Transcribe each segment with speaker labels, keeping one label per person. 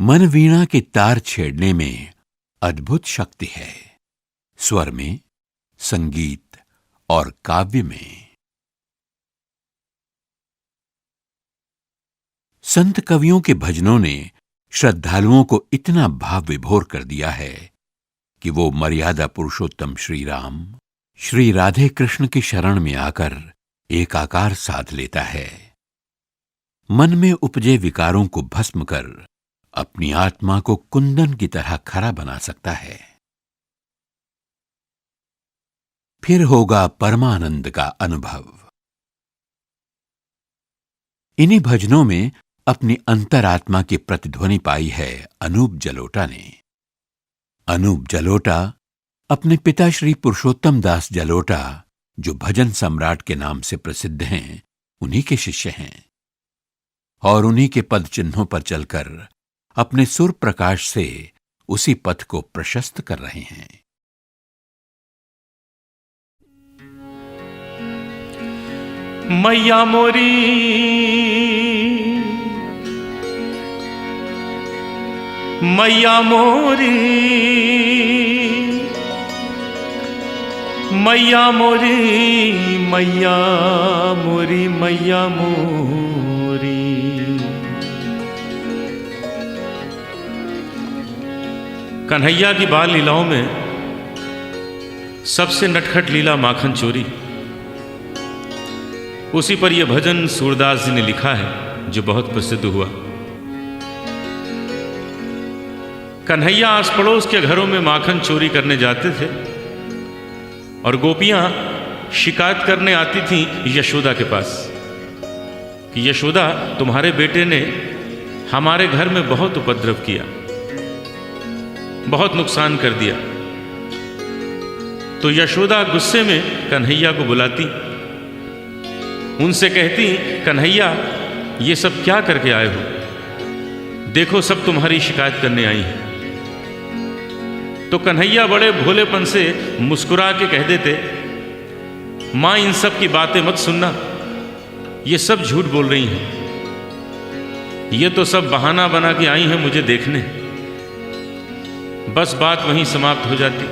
Speaker 1: मन वीणा के तार छेड़ने में अद्भुत शक्ति है, स्वर में, संगीत और काव्य में। संत कवियों के भजनों ने श्रद्धालुओं को इतना भाव विभोर कर दिया है कि वो मर्यादा पुरुषोत्तम श्री राम, श्री राधे कृष्ण की शरण में आकर एकाकार साध लेता है। मन में उपजे विकारों को भस्म कर अपनी आत्मा को कुंदन की तरह खरा बना सकता है। फिर होगा परमानंद का अनुभव। इन्हीं भजनों में अपनी अंतरात्मा की प्रतिध्वनि पाई है अनूप जलोटा ने। अनूप जलोटा अपने पिता श्री पुरुषोत्तम दास जलोटा, जो भजन सम्राट के नाम से प्रसिद्ध हैं, उन्हीं के शिष्य हैं और उन्हीं के पद चिन्हों पर चलकर अपने सुर प्रकाश से उसी पथ को प्रशस्त कर रहे हैं।
Speaker 2: मैया मोरी, मैया मोरी, मैया मोरी, मैया मोरी, मैया मोरी। कन्हैया की बाल लीलाओं में सबसे नटखट लीला माखन चोरी। उसी पर यह भजन सूरदास जी ने लिखा है, जो बहुत प्रसिद्ध हुआ। कन्हैया आस पड़ोस के घरों में माखन चोरी करने जाते थे और गोपियां शिकायत करने आती थीं यशोदा के पास कि यशोदा, तुम्हारे बेटे ने हमारे घर में बहुत उपद्रव किया, बहुत नुकसान कर दिया। तो यशोदा गुस्से में कन्हैया को बुलाती, उनसे कहती, कन्हैया ये सब क्या करके आए हो? देखो सब तुम्हारी शिकायत करने आई हैं। तो कन्हैया बड़े भोलेपन से मुस्कुरा के कह देते, मां इन सब की बातें मत सुनना, ये सब झूठ बोल रही हैं, ये तो सब बहाना बना के आई हैं मुझे देखने। बस बात वहीं समाप्त हो जाती।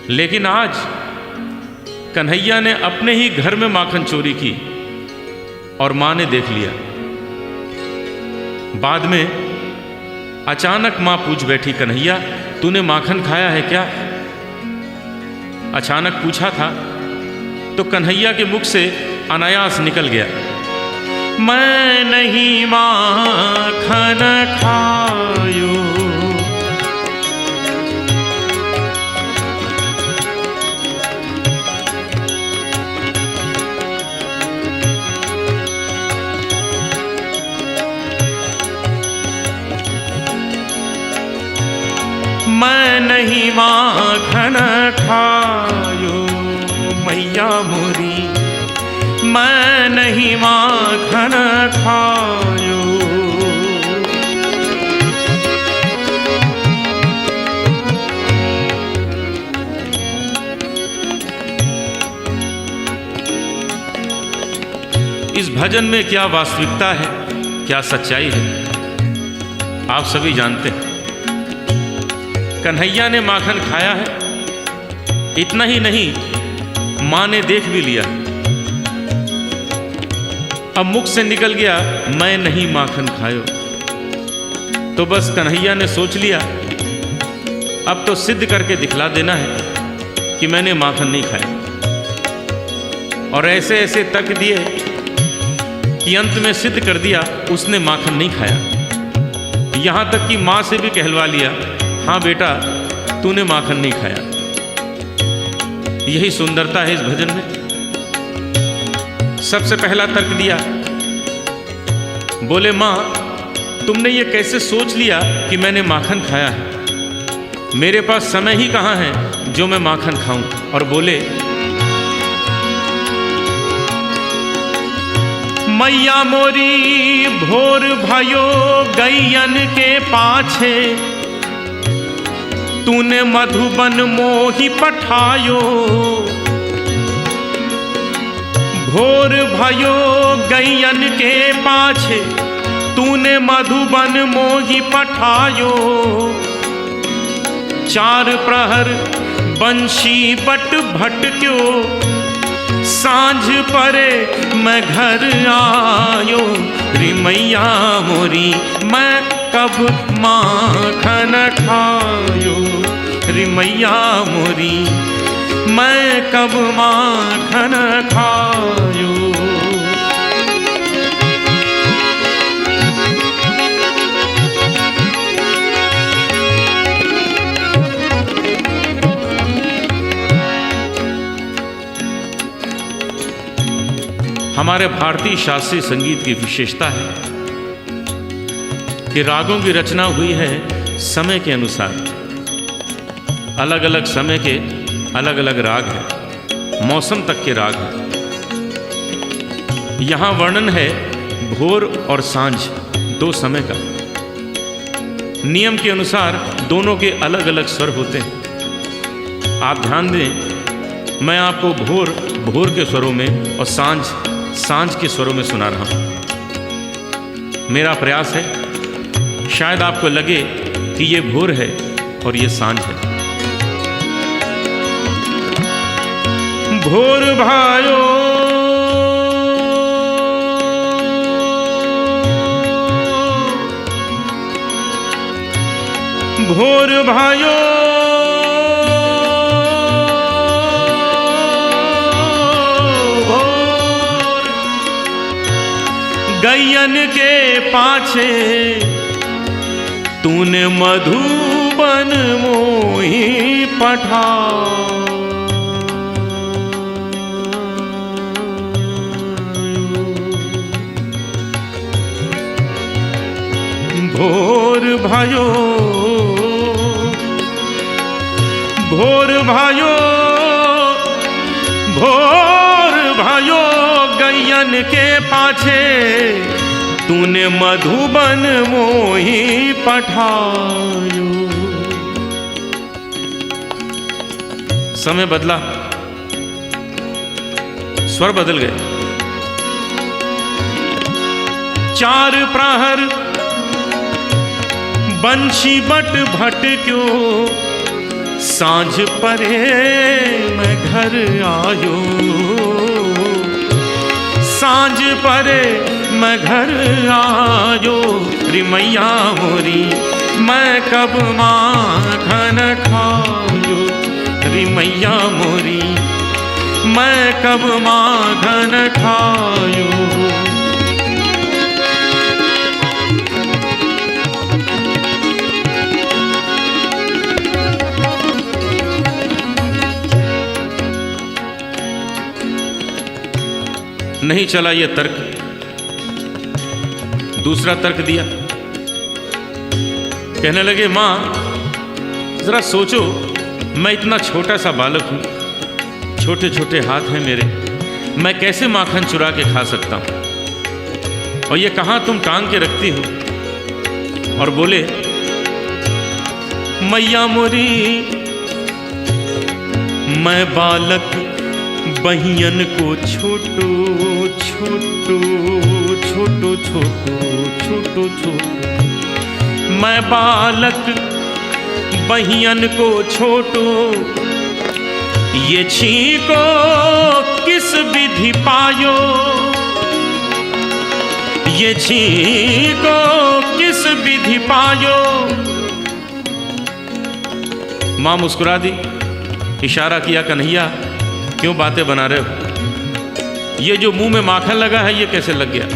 Speaker 2: लेकिन आज कन्हैया ने अपने ही घर में माखन चोरी की और मां ने देख लिया। बाद में अचानक मां पूछ बैठी, कन्हैया तूने माखन खाया है क्या? अचानक पूछा था तो कन्हैया के मुख से अनायास निकल गया, मैं नहीं माखन खायो। मैं नहीं माखन खायो मैया मोरी, मैं नहीं माखन खायो। इस भजन में क्या वास्तविकता है, क्या सच्चाई है, आप सभी जानते हैं। कन्हैया ने माखन खाया है, इतना ही नहीं मां ने देख भी लिया। अब मुख से निकल गया, मैं नहीं माखन खायो। तो बस कन्हैया ने सोच लिया, अब तो सिद्ध करके दिखला देना है कि मैंने माखन नहीं खाया। और ऐसे ऐसे तक दिए कि अंत में सिद्ध कर दिया उसने माखन नहीं खाया। यहां तक कि मां से भी कहलवा लिया, हाँ बेटा तूने माखन नहीं खाया। यही सुंदरता है इस भजन में। सबसे पहला तर्क दिया, बोले मां तुमने ये कैसे सोच लिया कि मैंने माखन खाया है? मेरे पास समय ही कहाँ है जो मैं माखन खाऊं। और बोले, मैया मोरी भोर भयो गैयन के पाछे, तूने मधुबन मोहि पठायो। भोर भयो गैयन के पाछे, तूने मधुबन मोहि पठायो, चार प्रहर बंशी बट भटक्यो, सांझ परे मैं घर आयो, रे मैया मोरी मैं कब माखन खायो, रे मैया मोरी मैं कब माखन खायो। हमारे भारतीय शास्त्रीय संगीत की विशेषता है कि रागों की रचना हुई है समय के अनुसार। अलग अलग समय के अलग अलग राग हैं, मौसम तक के राग हैं। यहाँ वर्णन है भोर और सांझ दो समय का। नियम के अनुसार दोनों के अलग अलग स्वर होते हैं। आप ध्यान दें, मैं आपको भोर भोर के स्वरों में और सांझ सांझ के स्वरों में सुना रहा हूँ। मेरा प्रयास है शायद आपको लगे कि ये भोर है और ये सांझ है। भोर भायो भोर भायो गैयन के पाछे तूने मधुबन मोहि पठा, भोर भयो भोर भयो भोर भयो गैयन के पाछे तूने मधुबन मोहि पठायो। समय बदला, स्वर बदल गए। चार प्रहर बंशी बट भटक्यो, सांझ परे मैं घर आयो, सांझ परे मैं घर आयो, रे मैया मोरी मैं कब माखन खायो, रे मैया मोरी मैं कब माखन खायो। नहीं चला ये तर्क, दूसरा तर्क दिया। कहने लगे माँ जरा सोचो, मैं इतना छोटा सा बालक हूँ, छोटे छोटे हाथ हैं मेरे, मैं कैसे माखन चुरा के खा सकता हूँ। और ये कहाँ तुम टांग के रखती हो। और बोले मैया मोरी मैं बालक बहियन को छोटो छोटो छोटो छोटो छोटो छोटो, मैं बालक बहियन को छोटो, ये छीको किस विधि पायो, ये छीको किस विधि पायो। माँ मुस्कुरा दी, इशारा किया कन्हैया क्यों बातें बना रहे हो, ये जो मुंह में माखन लगा है ये कैसे लग गया।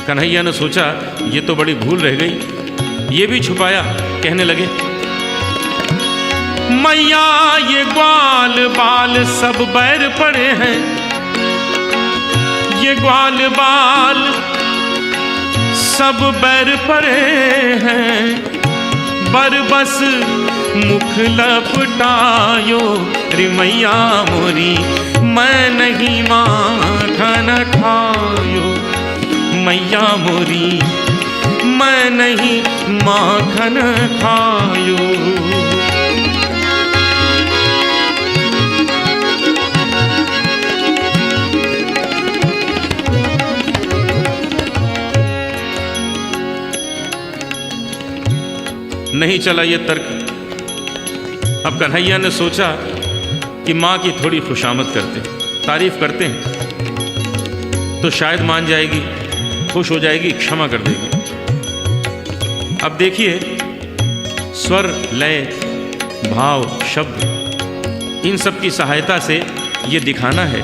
Speaker 2: कन्हैया ने सोचा ये तो बड़ी भूल रह गई, ये भी छुपाया। कहने लगे मैया ये ग्वाल बाल सब बैर पड़े हैं, ये ग्वाल बाल सब बैर पड़े हैं, बरबस मुख लपटायो, रे मैया मोरी मैं नहीं माखन खायो, मैया मोरी मैं नहीं माखन खायो। नहीं चला ये तर्क। अब कन्हैया ने सोचा कि माँ की थोड़ी खुशामद करते हैं, तारीफ करते हैं तो शायद मान जाएगी, खुश हो जाएगी, क्षमा कर देगी। अब देखिए, स्वर, लय, भाव, शब्द, इन सब की सहायता से ये दिखाना है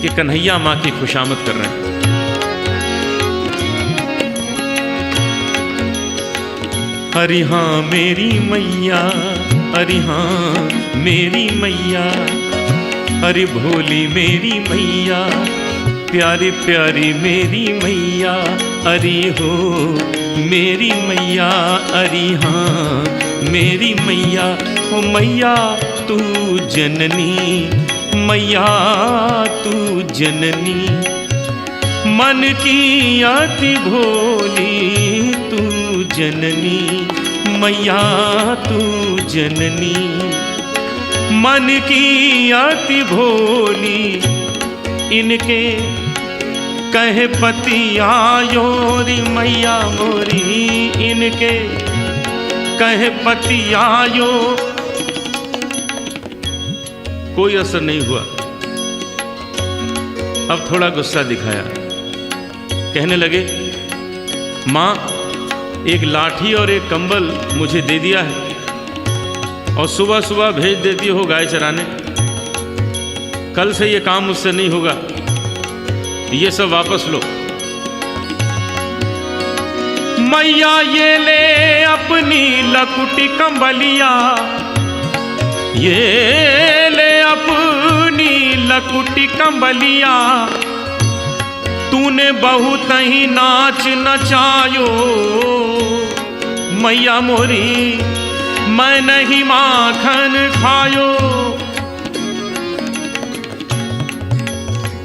Speaker 2: कि कन्हैया माँ की खुशामद कर रहे हैं। अरे हाँ मेरी मैया, अरे हाँ मेरी मैया, अरे भोली मेरी मैया, प्यारी प्यारी मेरी मैया, अरे हो मेरी मैया, अरे हाँ मेरी मैया। ओ मैया तू जननी, मैया तू जननी, मन की अति भोली तू जननी, मैया तू जननी, मन की अति भोली। इनके कहे पति आयो री मैया मोरी, इनके कहे पति आयो। कोई असर नहीं हुआ। अब थोड़ा गुस्सा दिखाया, कहने लगे माँ एक लाठी और एक कंबल मुझे दे दिया है और सुबह सुबह भेज देती हो गाय चराने। कल से ये काम मुझसे नहीं होगा, ये सब वापस लो। मैया ये ले अपनी लकुटी कंबलिया, ये ले अपनी लकुटी कंबलिया, तूने बहुत ही नाच नचायो मैया मोरी, मैं नहीं माखन खायो।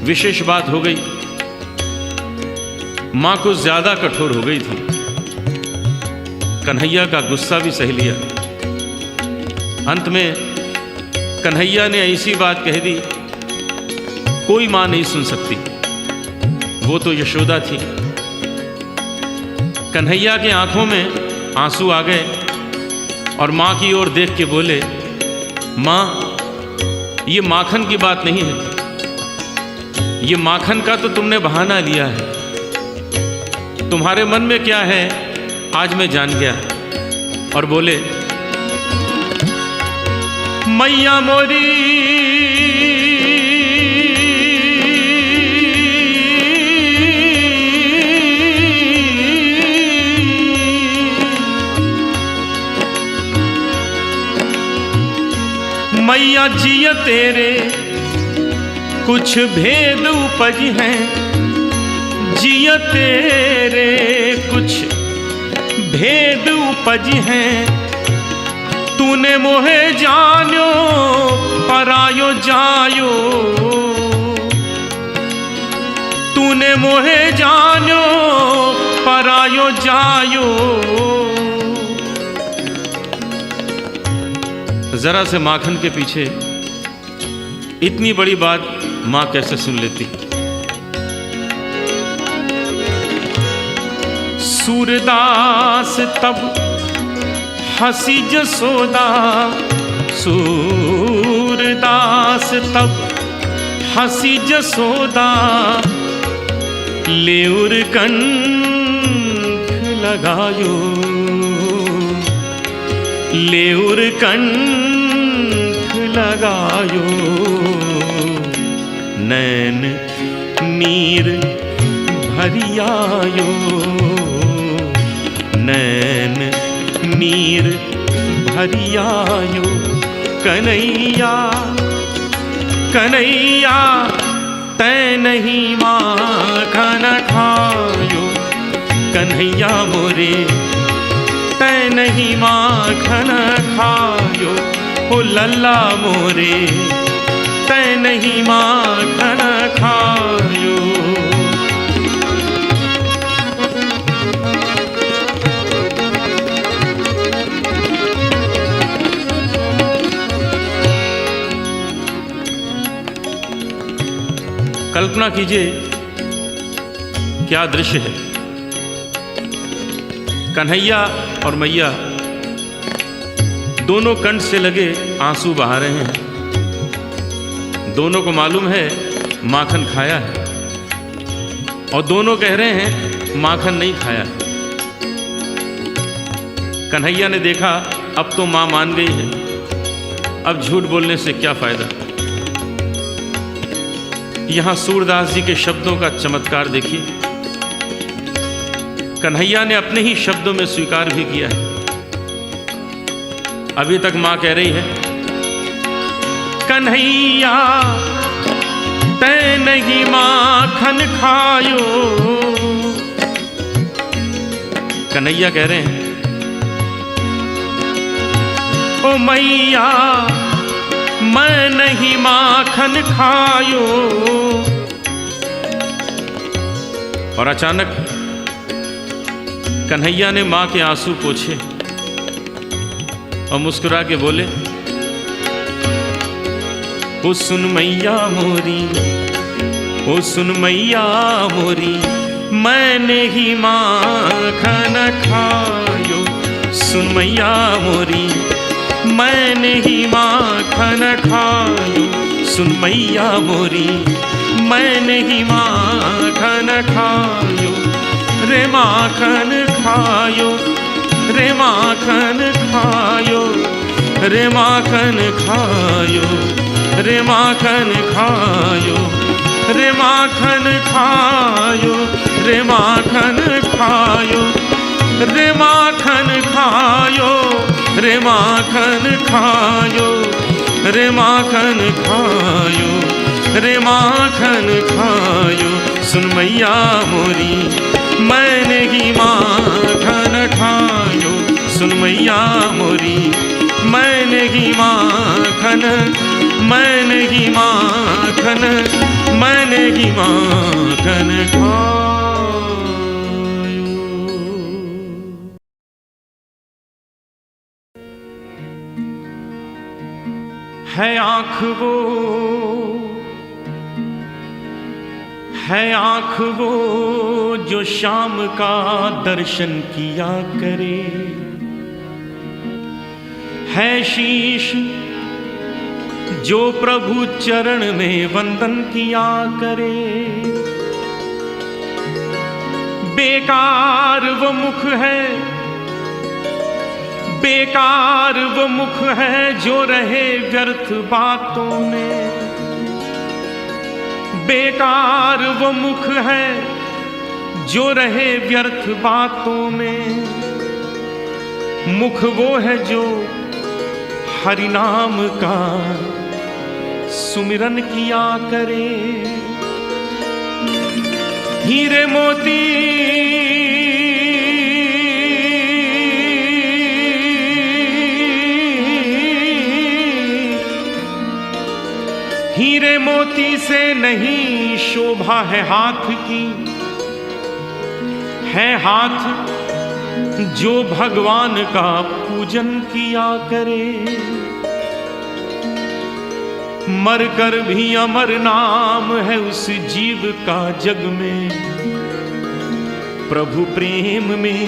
Speaker 2: विशेष बात हो गई, मां कुछ ज्यादा कठोर हो गई थी। कन्हैया का गुस्सा भी सह लिया। अंत में कन्हैया ने ऐसी बात कह दी, कोई मां नहीं सुन सकती, वो तो यशोदा थी। कन्हैया के आंखों में आंसू आ गए और मां की ओर देख के बोले, मां ये माखन की बात नहीं है, ये माखन का तो तुमने बहाना लिया है, तुम्हारे मन में क्या है आज मैं जान गया। और बोले मैया मोरी मैया जिया तेरे कुछ भेद उपज हैं, जिया तेरे कुछ भेद उपज हैं, तूने मोहे जान्यो परायो जायो, तूने मोहे जान्यो परायो जायो। जरा से माखन के पीछे इतनी बड़ी बात मां कैसे सुन लेती। सूरदास तब हंसी जसोदा, सूरदास तब हंसी जसोदा, लेउर कंठ लगायो, लेउर कंठ लगायो, नैन नीर भरियायो, नैन नीर भरियायो। कन्हैया कन्हैया तै नहीं माखन खायो, कन्हैया मोरे तै नहीं माखन खायो, ओ लल्ला मोरे तै नहीं माखन खायो। कल्पना कीजिए क्या दृश्य है। कन्हैया और मैया दोनों कंठ से लगे आंसू बहा रहे हैं। दोनों को मालूम है माखन खाया है और दोनों कह रहे हैं माखन नहीं खाया। कन्हैया ने देखा अब तो मां मान गई है, अब झूठ बोलने से क्या फायदा। यहां सूरदास जी के शब्दों का चमत्कार देखिए। कन्हैया ने अपने ही शब्दों में स्वीकार भी किया है। अभी तक मां कह रही है कन्हैया तै नहीं माखन खायो। कन्हैया कह रहे हैं ओ मैया मैं नहीं माखन खायो। और अचानक कन्हैया ने मां के आंसू पोंछे और मुस्कुरा के बोले ओ सुन मैया मोरी, ओ सुन मैया मोरी मैंने ही माखन खायो। सुन मैया मोरी मैंने ही माखन खायो। सुन मैया मोरी मैंने ही माखन खायो। रे माखन खायो, रे माखन खायो, रे माखन खायो, रे माखन खायो, रे माखन खायो, रे माखन खायो, रे माखन खायो, रे माखन खायो, रे माखन खायो, रे माखन खायो। सुन मैया मोरी मैंने ही माखन खायो। सुन मैया मोरी मैंने ही माखन, मैंने ही माखन, मैंने ही माखन खायो। है आँख वो, है आँख वो जो शाम का दर्शन किया करे। है शीश जो प्रभु चरण में वंदन किया करे। बेकार वो मुख है, बेकार वो मुख है जो रहे व्यर्थ बातों में। बेकार वो मुख है जो रहे व्यर्थ बातों में। मुख वो है जो हरि नाम का सुमिरन किया करे। हीरे मोती हीरे मोती से नहीं शोभा है हाथ की, है हाथ जो भगवान का पूजन किया करे। मर कर भी अमर नाम है उस जीव का जग में। प्रभु प्रेम में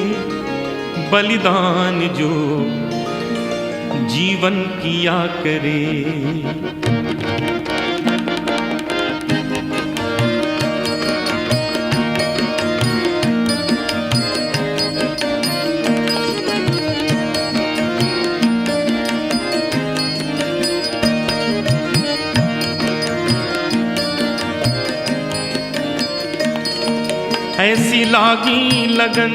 Speaker 2: बलिदान जो जीवन किया करे। ऐसी लागी लगन,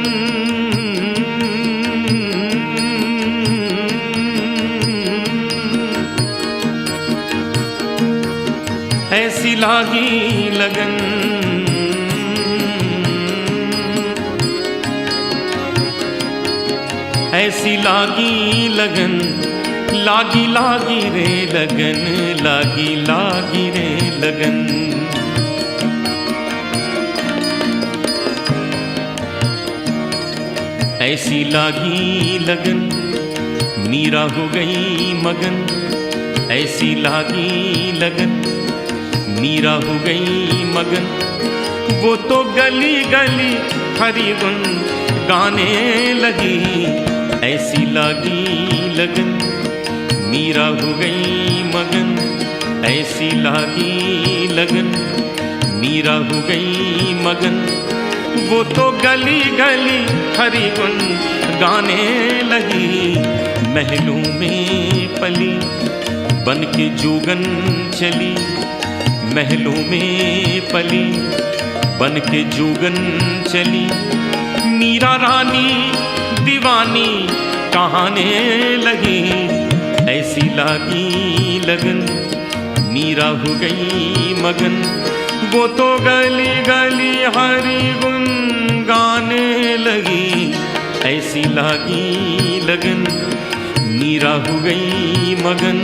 Speaker 2: ऐसी लागी लगन, ऐसी लागी लगन, लागी लागी रे लगन, लागी लागी रे लगन। ऐसी लागी लगन मीरा हो गई मगन। ऐसी लागी लगन मीरा हो गई मगन। वो तो गली गली हरि गुन गाने लगी। ऐसी लागी लगन मीरा हो गई मगन, ऐसी लागी लगन, मीरा हो गई मगन। वो तो गली गली हरि गुन गाने लगी, महलों में पली बन के जोगन चली, महलों में पली बन के जोगन चली। मीरा रानी दीवानी कहाने लगी, ऐसी लागी लगन, मीरा हो गई मगन। वो तो गली गली हरि गुन गाने लगी, ऐसी लागी लगन, मीरा हो गई मगन।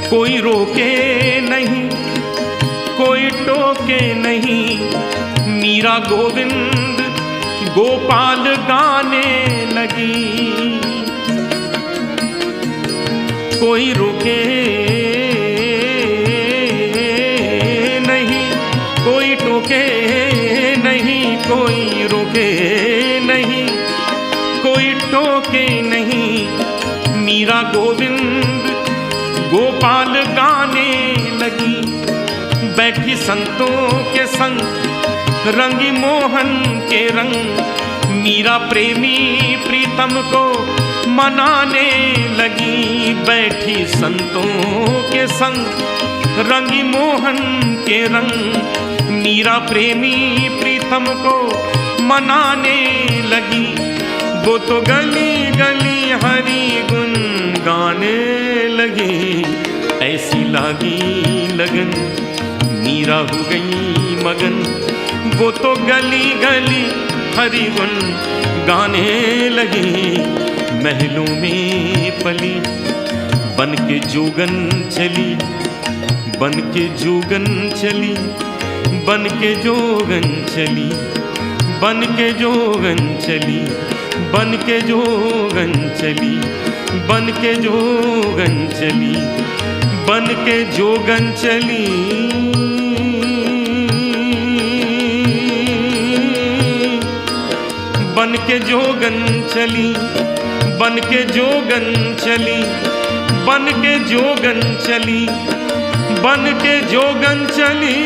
Speaker 2: कोई रोके नहीं, कोई टोके नहीं, मीरा गोविंद गोपाल गाने लगी। कोई रोके नहीं, कोई टोके नहीं, कोई रोके नहीं, कोई टोके नहीं, मीरा गोविंद गोपाल गाने लगी। बैठी संतों के संग रंगी मोहन के रंग, मीरा प्रेमी प्रीतम को मनाने लगी। बैठी संतों के संग रंगी मोहन के रंग, मीरा प्रेमी प्रीतम को मनाने लगी। वो तो गली गली हरि गुन गाने लगी, ऐसी लागी लगन, मीरा हो गई मगन। वो तो गली गली हरि गुन गाने लगी, महलों में पली बन के जोगन चली, बन के जोगन चली, बन के जोगन चली, बन के जोगन चली, बन के जोगन चली, बन के जोगन चली, बन के जोगन चली। बन के जोगन चली, बन के जोगन चली, बन के जोगन चली, बन के जोगन चली।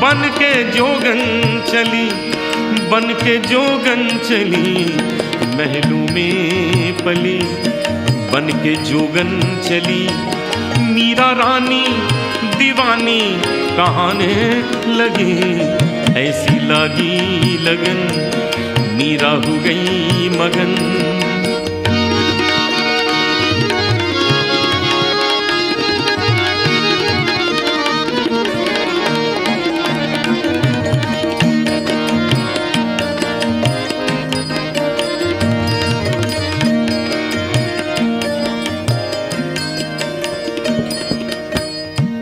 Speaker 2: बन के जोगन चली, बन के जोगन चली, महलों में पली बन के जोगन चली। मीरा रानी दीवानी कहाने लगी, ऐसी लागी लगन, मीरा हो गई मगन।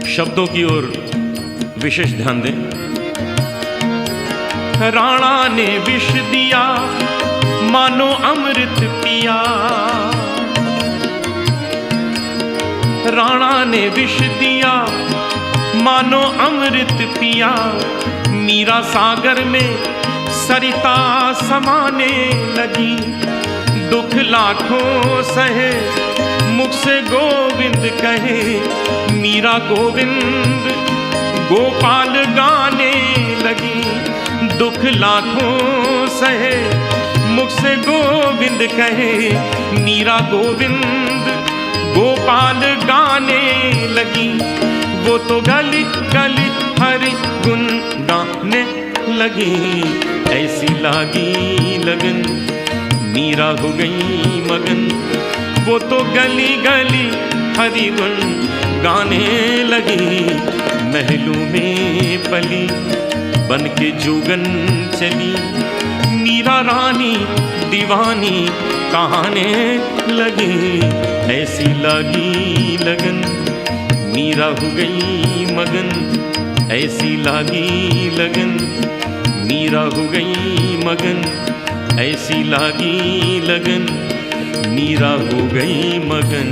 Speaker 2: शब्दों की ओर विशेष ध्यान दें। राणा ने विष दिया मानो अमृत पिया, राणा ने विष दिया मानो अमृत पिया। मीरा सागर में सरिता समाने लगी, दुख लाखों सहे मुख से गोविंद कहे। मीरा गोविंद गोपाल गाने लगी, दुख लाखों सहे मुख से गोविंद कहे। मीरा गोविंद गोपाल गाने लगी, वो तो गली गली हरि गुन गाने लगी, ऐसी लागी लगन, मीरा हो गई मगन। वो तो गली गली हरि गुन गाने लगी, महलों में पली बन के जोगन चली। मीरा रानी दीवानी कहाने लगी, ऐसी लागी लगन, मीरा हो गई मगन, ऐसी लागी लगन। मीरा हो गई मगन, ऐसी लागी लगन। मीरा हो गई मगन।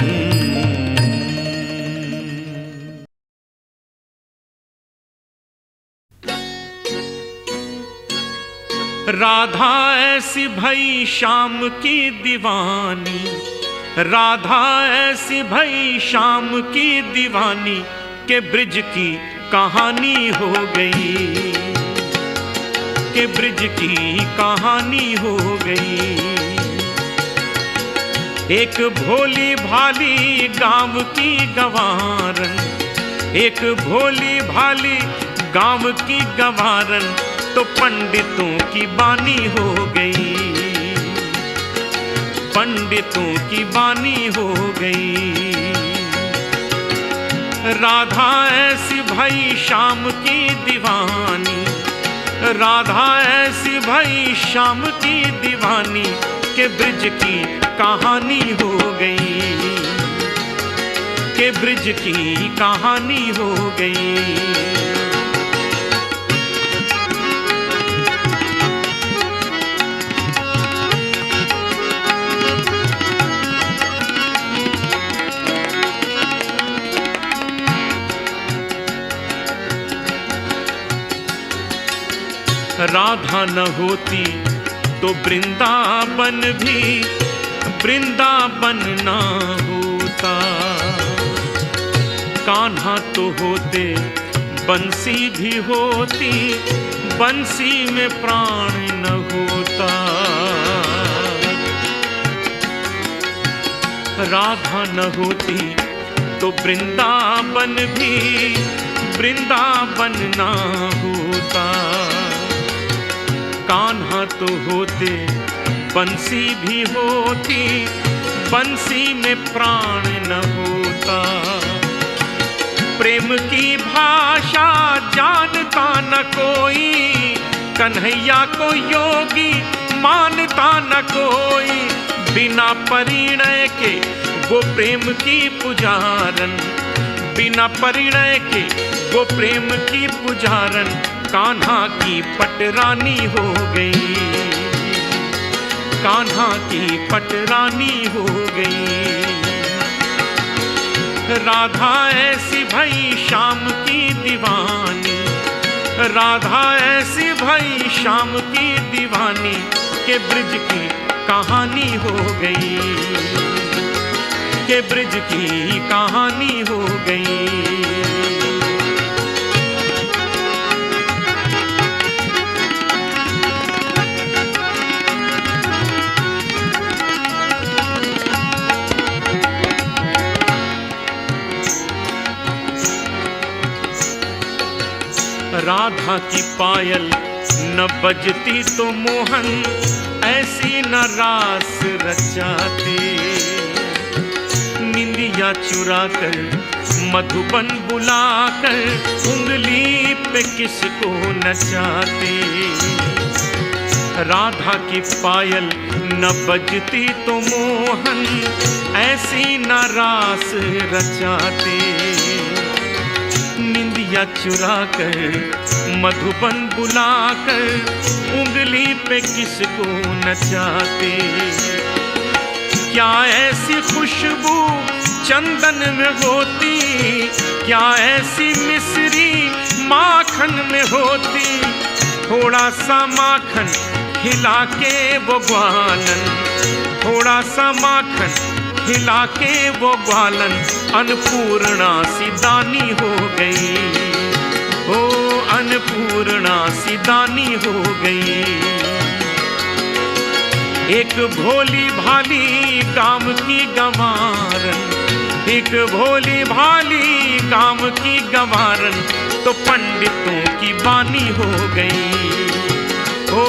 Speaker 2: राधा ऐसी भई शाम की दीवानी, राधा ऐसी भई शाम की दीवानी के ब्रिज की कहानी हो गई, के ब्रिज की कहानी हो गई। एक भोली भाली गांव की गंवारन, एक भोली भाली गांव की गंवारन तो पंडितों की बानी हो गई, पंडितों की बानी हो गई। राधा ऐसी भई शाम की दीवानी, राधा ऐसी भई शाम की दीवानी के ब्रिज की कहानी हो गई, के ब्रिज की कहानी हो गई। राधा न होती तो वृंदावन भी वृंदावन ना होता। कान्हा तो होते बंसी भी होती, बंसी में प्राण न होता। राधा न होती तो वृंदावन भी वृंदावन ना होता। कान्हा तो होते बंसी भी होती, बंसी में प्राण न होता। प्रेम की भाषा जानता न कोई, कन्हैया को योगी मानता न कोई। बिना परिणय के वो प्रेम की पुजारन, बिना परिणय के वो प्रेम की पुजारन कान्हा की पटरानी हो गई, कान्हा की पटरानी हो गई। राधा ऐसी भई शाम की दीवानी, राधा ऐसी भई शाम की दीवानी के ब्रिज की कहानी हो गई, के ब्रिज की कहानी हो गई। राधा की पायल न बजती तो मोहन ऐसी न रास रचाते। निंदिया चुरा कर मधुबन बुलाकर उंगली पे किसको नचाते। राधा की पायल न बजती तो मोहन ऐसी न रास रचाते। निंदिया चुरा कर मधुबन बुलाकर उंगली पे किसको नचाते। क्या ऐसी खुशबू चंदन में होती, क्या ऐसी मिश्री माखन में होती। थोड़ा सा माखन खिला के वो ग्वालन, थोड़ा सा माखन खिला के वो ग्वालन अन्नपूर्णा सी दानी हो गई, ओ अन्नपूर्णा सी दानी हो गई। एक भोली भाली काम की गंवारन, एक भोली भाली काम की गंवारन तो पंडितों की बानी हो गई, ओ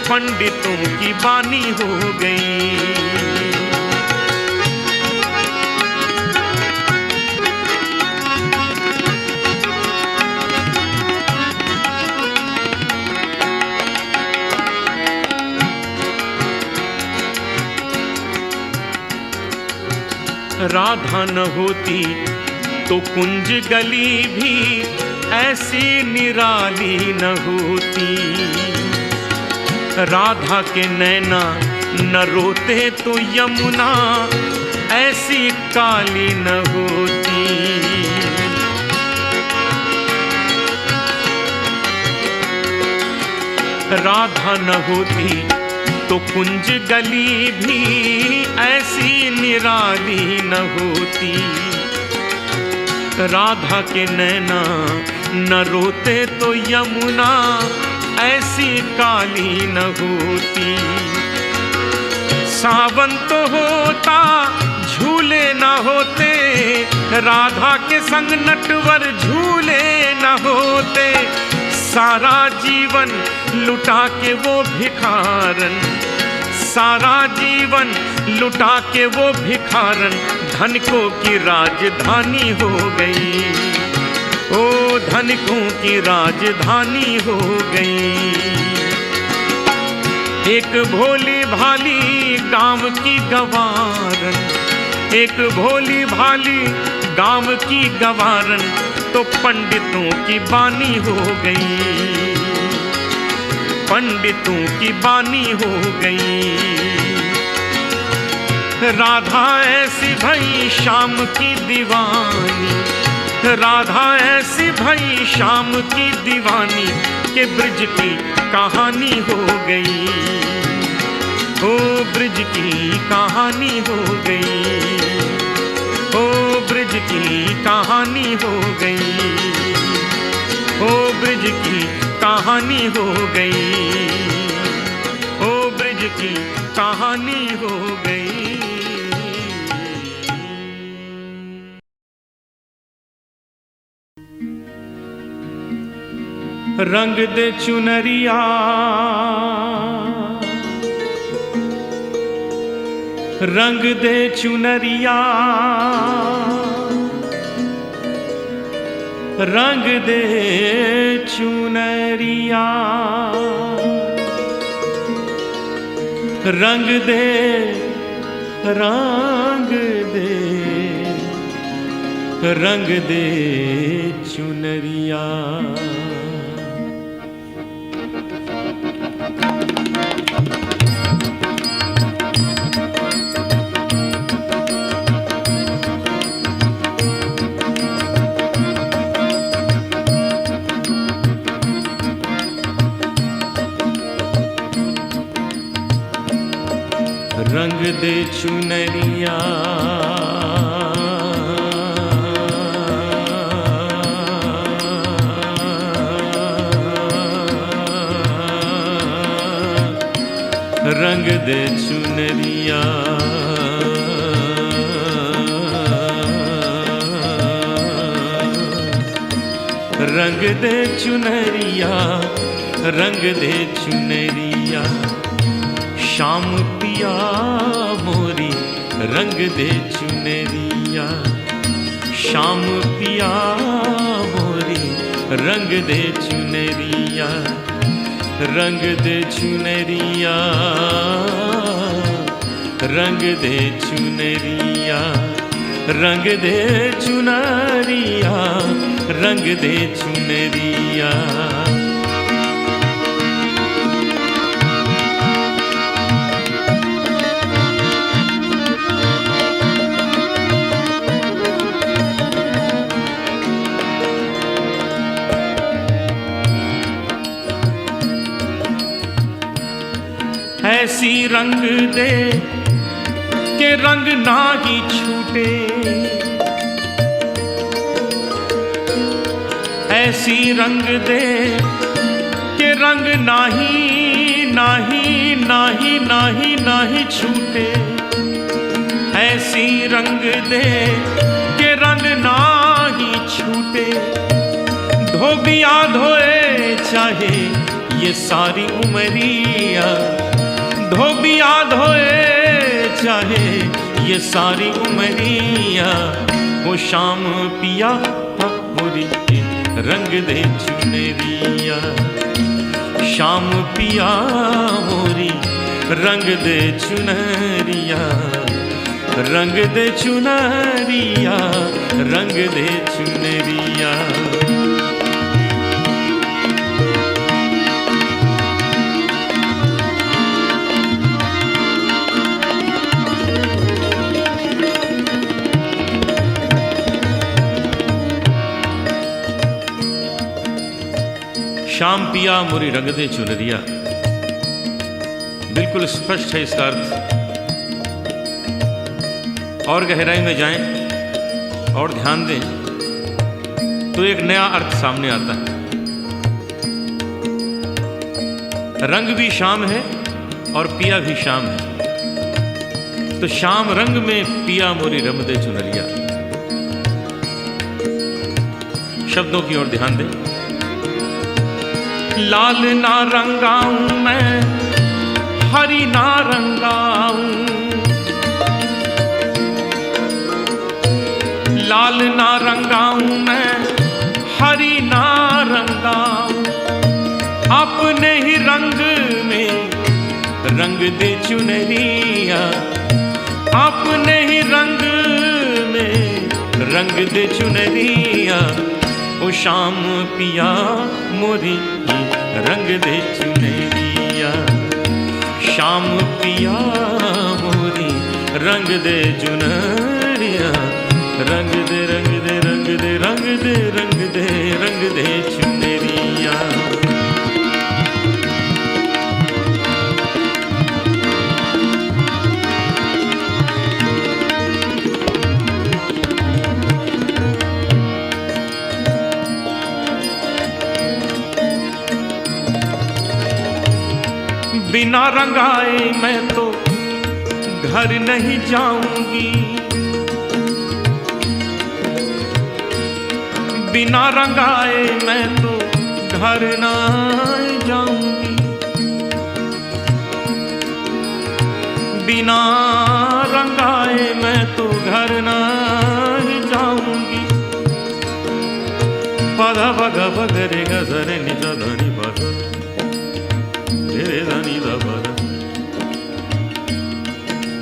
Speaker 2: पंडितों की बानी हो गई। राधा न होती तो कुंज गली भी ऐसी निराली न होती। राधा के नैना न रोते तो यमुना ऐसी काली न होती। राधा न होती तो कुंज गली भी ऐसी निराली न होती। राधा के नैना न रोते तो यमुना ऐसी काली न होती। सावन तो होता झूले न होते, राधा के संग नटवर झूले न होते। सारा जीवन लुटा के वो भिखारन, सारा जीवन लुटा के वो भिखारन धनिकों की राजधानी हो गई। ओ धनिकों की राजधानी हो गई। एक भोली भाली गांव की गवारन, एक भोली भाली गांव की गवारन तो पंडितों की बानी हो गई। पंडितों की बानी हो गई। राधा ऐसी भई शाम की दीवानी, राधा ऐसी भई शाम की दीवानी के ब्रिज की कहानी हो गई। ओ ब्रिज की कहानी हो गई। ओ ब्रिज की कहानी हो गई। ओ ब्रिज की कहानी हो गई। ओ ब्रिज की कहानी हो गई। रंग दे चुनरिया, रंग दे चुनरिया, रंग दे चुनरिया, रंग दे, रंग दे, रंग दे चुनरिया। रंग दे चुनरिया, रंग दे चुनरिया, रंग दे चुनरिया, रंग दे चुनरिया। शाम पिया मोरी रंग दे चुनरिया, शाम पिया मोरी रंग दे चुनरिया, रंग दे चुनरिया, रंग दे चुनरिया, रंग दे चुनरिया, रंग दे चुनरिया। ऐसी रंग दे के रंग ना ही छूटे, ऐसी रंग दे के रंग नाही नाही नाही नाही नाही छूटे, ऐसी रंग दे के रंग ना ही छूटे। धोबिया धोए चाहे ये सारी उमरिया, धोबिया धोए चाहे ये सारी उमरिया। वो शाम पिया मोरी रंग दे चुनरिया, शाम पिया मोरी रंग दे चुनरिया, रंग दे चुनरिया, रंग दे चुनरिया। श्याम पिया मोरी रंग दे चुनरिया, बिल्कुल स्पष्ट है इसका अर्थ। और गहराई में जाएं और ध्यान दें तो एक नया अर्थ सामने आता है। रंग भी श्याम है और पिया भी श्याम है। तो श्याम रंग में पिया मोरी रंग दे चुनरिया। शब्दों की ओर ध्यान दें। लाल ना रंगाऊं मैं, हरी ना रंगाऊं, लाल ना रंगाऊं मैं, हरी ना रंगाऊं, अपने ही रंग में रंग दे चुनरिया, अपने ही रंग में रंग दे चुनरिया। ओ श्याम पिया मोरी रंग दे चुनरिया, श्याम पिया मोरी रंग दे चुनरिया, रंग दे रंग दे रंग दे रंग दे रंग दे रंग दे चुनरिया। बिना रंगाए मैं तो घर नहीं जाऊंगी, बिना रंगाए मैं तो घर नहीं जाऊंगी, बिना रंगाए मैं तो घर नहीं जाऊंगी। पधा भगा भगरे गजरे निजा धनी बगा रे धनी दा बगा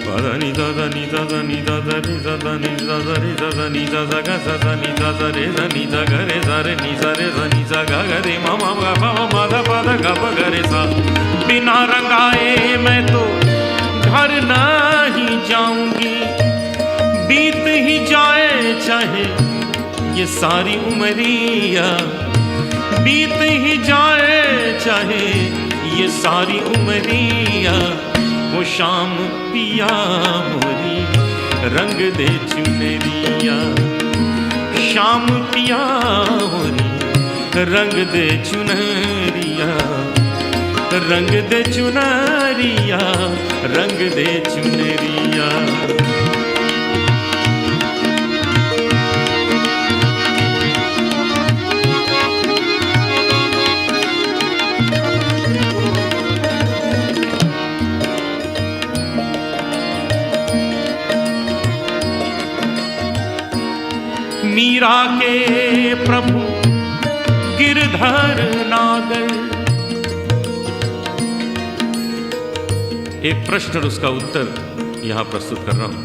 Speaker 2: पधा नि दा नी दा नी दा रे दा नी दा रे दा नी दा गा सा नी दा रे दा नी दा गा रे सा रे नी सा गा गा रे मा मा गा मा मा धा पा धा गा गा रे सा। बिना रंगाए मैं तो घर नहीं जाऊंगी, बीत ही जाए चाहे ये सारी उमरिया, बीत ही जाए चाहे ये सारी उमरिया। वो श्याम पिया मोरी रंग दे चुनरिया, श्याम पिया मोरी रंग दे चुनरिया, रंग दे चुनरिया, रंग दे चुनरिया। मीरा के प्रभु गिरधर नागर। एक प्रश्न और उसका उत्तर यहां प्रस्तुत कर रहा हूं।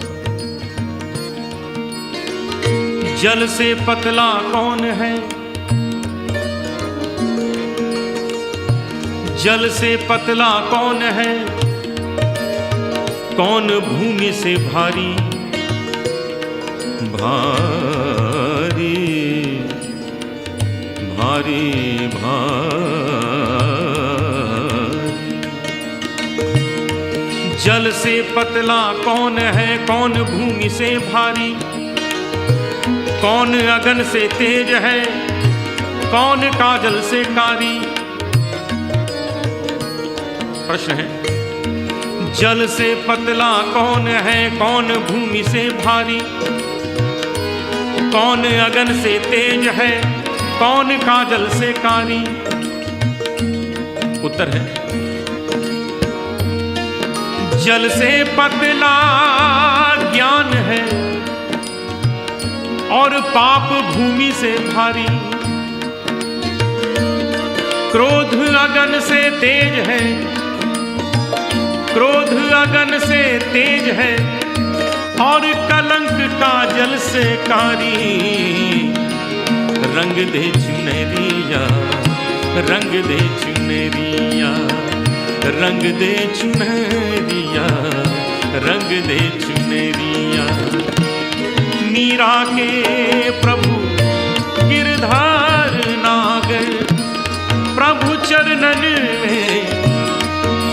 Speaker 2: जल से पतला कौन है, जल से पतला कौन है, कौन भूमि से भारी भारी भारी भारी। जल से पतला कौन है, कौन भूमि से भारी, कौन अगन से तेज है, कौन काजल से कारी। प्रश्न है, जल से पतला कौन है, कौन भूमि से भारी, कौन अगन से तेज है, कौन काजल से कारी। उत्तर है, जल से पतला ज्ञान है और पाप भूमि से भारी, क्रोध अगन से तेज है, क्रोध अगन से तेज है, और कलंक काजल से कारी रंग दे चुनरिया, रंग दे चुनरिया, रंग दे चुनरिया, रंग दे चुनरिया। मीरा के प्रभु गिरधार नागर, प्रभु चरणन में,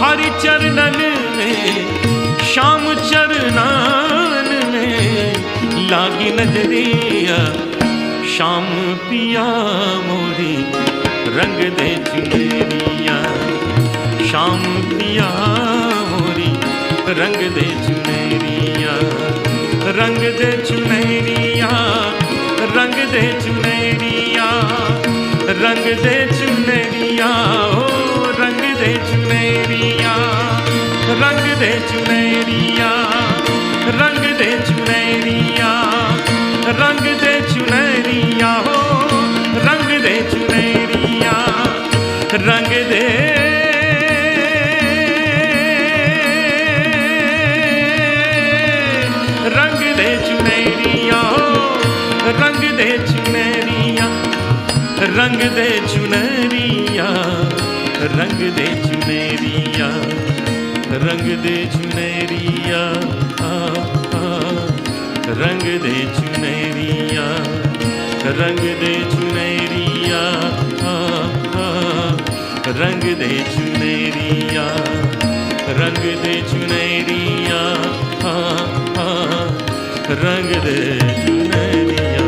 Speaker 2: हरि चरणन में, श्याम चरणन में लागी नजरिया। श्याम पिया मोरी रंग दे चुनरिया, श्याम पिया मोरी रंग दे चुनरिया, रंग दे चुनरिया, रंग दे चुनरिया, रंग दे चुनरिया, ओ रंग दे चुनरिया, रंग दे चुनरिया, रंग दे चुनरिया, रंग दे चुनरिया, हो रंग दे चुनरिया, रंग दे रंग दे चुनरिया, हो रंग दे चुनरिया, रंग दे चुनरिया, रंग दे चुनरिया, रंग दे चुनरिया, रंग दे चुनरिया, रंग दे चुनरिया, रंग दे चुनरिया, रंग दे चुनरिया, रंग दे चुनरिया।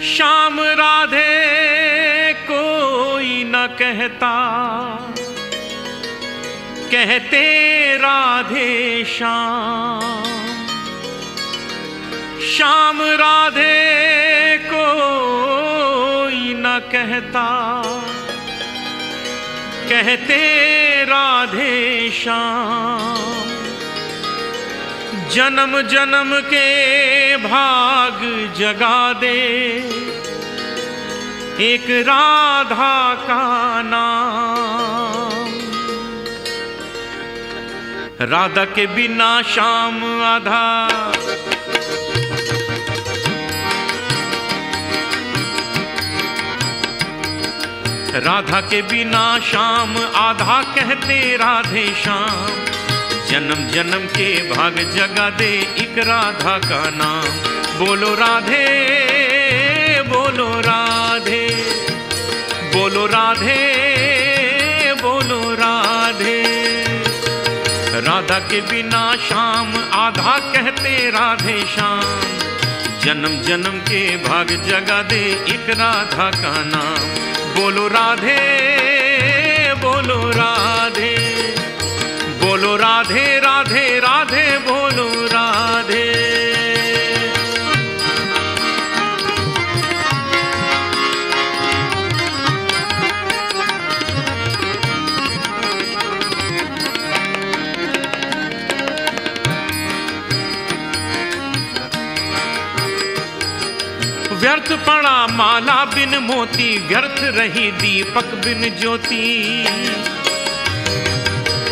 Speaker 2: श्याम राधे कोई न कहता, कहते राधे श्याम। श्याम राधे कोई न कहता, कहते राधे श्याम। जन्म जन्म के भाग जगा दे एक राधा का नाम। राधा के बिना श्याम आधा, राधा के बिना श्याम आधा, कहते राधे श्याम। जन्म जन्म के भाग जगा दे एक राधा का नाम। बोलो राधे, बोलो राधे, बोलो राधे, बोलो राधे। राधा के बिना श्याम आधा, कहते राधे श्याम। जन्म जन्म के भाग जगा दे एक राधा का नाम। बोलो राधे, बोलो राधे, बोलो राधे, राधे राधे, बोलो राधे। व्यर्थ पड़ा माला बिन मोती, व्यर्थ रही दीपक बिन ज्योति।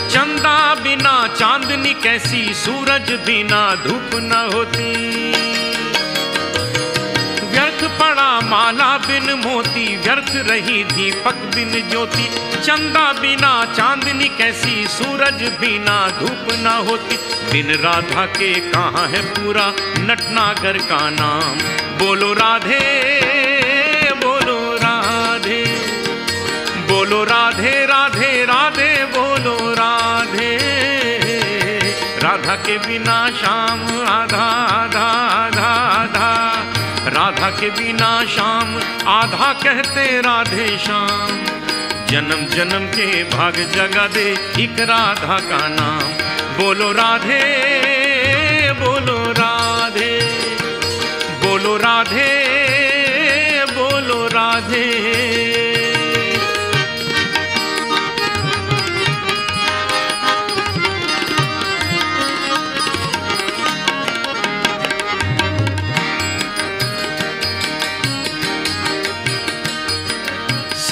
Speaker 2: चंदा बिना चांदनी कैसी, सूरज बिना धूप न होती। व्यर्थ पड़ा माला बिन मोती, व्यर्थ रही दीपक बिन ज्योति। चंदा बिना चांदनी कैसी, सूरज बिना धूप न होती। बिन राधा के कहाँ है पूरा नटनागर का नाम। बोलो राधे, बोलो राधे, बोलो राधे, राधे राधे, बोलो राधे। राधा के बिना श्याम आधा, आधा आधा आधा। राधा के बिना श्याम आधा, कहते राधे श्याम। जन्म जन्म के भाग जगा दे एक राधा का नाम। बोलो राधे, बोलो राधे, बोलो राधे, बोलो राधे।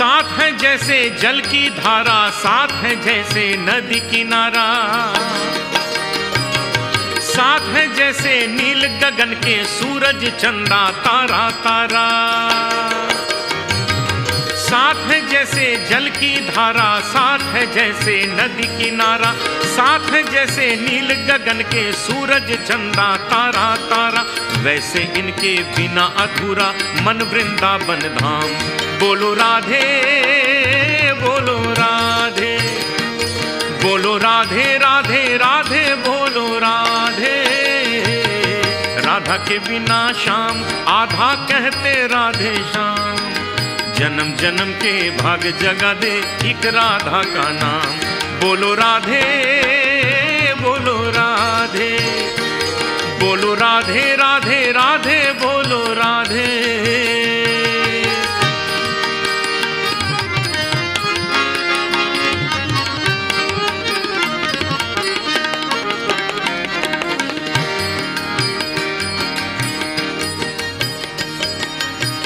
Speaker 2: साथ है जैसे जल की धारा, साथ है जैसे नदी किनारा, साथ है जैसे नील गगन के सूरज चंदा तारा तारा, साथ है जैसे जल की धारा, साथ है जैसे नदी किनारा, साथ है जैसे नील गगन के सूरज चंदा तारा तारा, वैसे इनके बिना अधूरा मन वृंदावन धाम। बोलो राधे बोलो राधे, बोलो राधे राधे राधे बोलो राधे। राधा के बिना श्याम आधा कहते राधे श्याम, जन्म जन्म के भाग जगा दे एक राधा का नाम। बोलो राधे बोलो राधे, बोलो राधे राधे राधे बोलो राधे।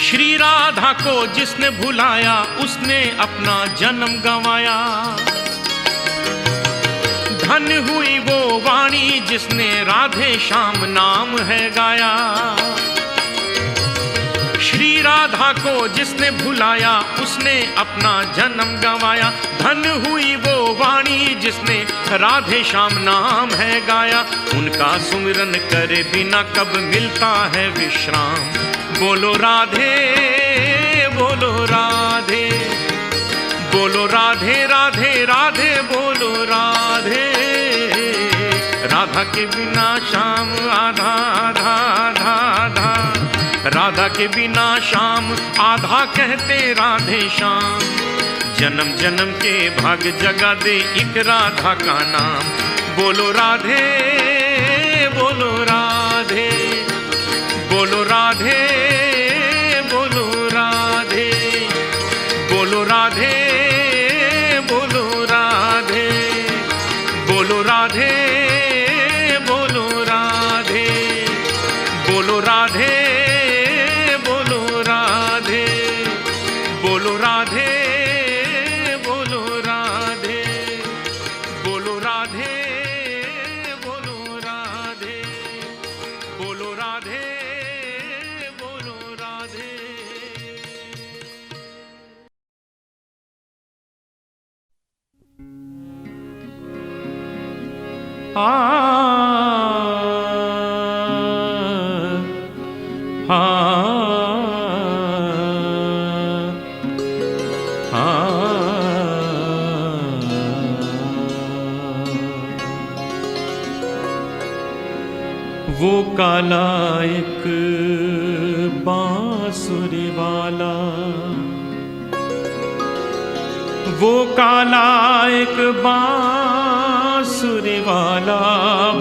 Speaker 2: श्री राधा को जिसने भुलाया उसने अपना जन्म गंवाया, धन हुई वो वाणी जिसने राधे श्याम नाम है गाया। श्री राधा को जिसने भुलाया उसने अपना जन्म गंवाया, धन हुई वो वाणी जिसने राधे श्याम नाम है गाया। उनका सुमिरन करे बिना कब मिलता है विश्राम। बोलो राधे बोलो राधे, बोलो राधे राधे राधे बोलो राधे। राधा के बिना श्याम आधा आधा आधा आधा, राधा के बिना श्याम आधा कहते राधे श्याम। जन्म जन्म के भाग जगा दे एक राधा का नाम। बोलो राधे बोलो राधे, बोलो राधे बोलो राधे, बोलो राधे बोलो राधे, बोलो राधे बोलो राधे, बोलो राधे बोलो राधे, बोलो राधे बोलो राधे, बोलो राधे बोलो राधे, बोलो राधे बोलो राधे। वो काला एक बांसुरी वाला, वो काला एक बांसुरी वाला,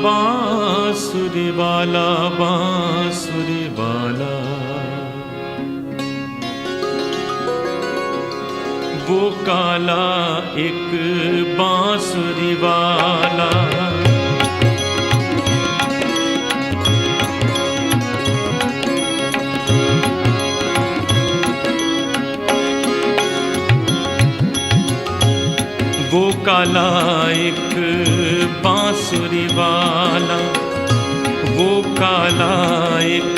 Speaker 2: बांसुरी वाला बांसुरी वाला। वो काला एक बांसुरी वाला, वो काला एक बांसुरी वाला, वो काला एक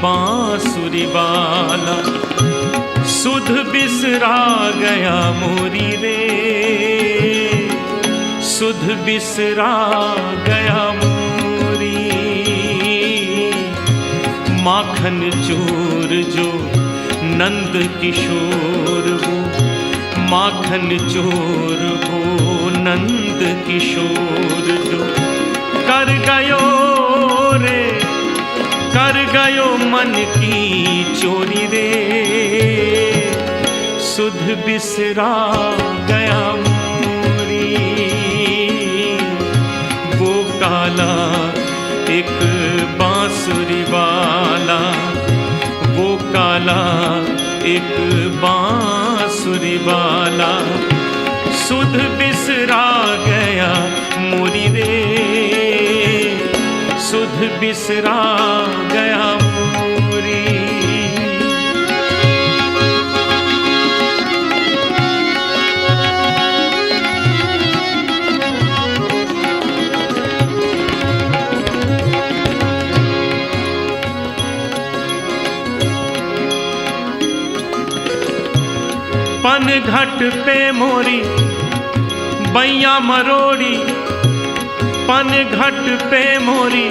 Speaker 2: बांसुरी वाला। सुध बिसरा गया मोरी रे, सुध बिसरा गया मोरी। माखन चोर जो नंद किशोर वो, माखन चोर वो नंद किशोर जो। कर गयो रे कर गयो मन की चोरी रे, सुध बिसरा गया मोरी। वो काला एक बांसुरी वाला, वो काला एक बांसुरी वाला। सुध बिसरा गया मोरी रे, सुध बिसरा गया मोरी। पन घट पे मोरी बैया मरोड़ी, पन घट पे मोरी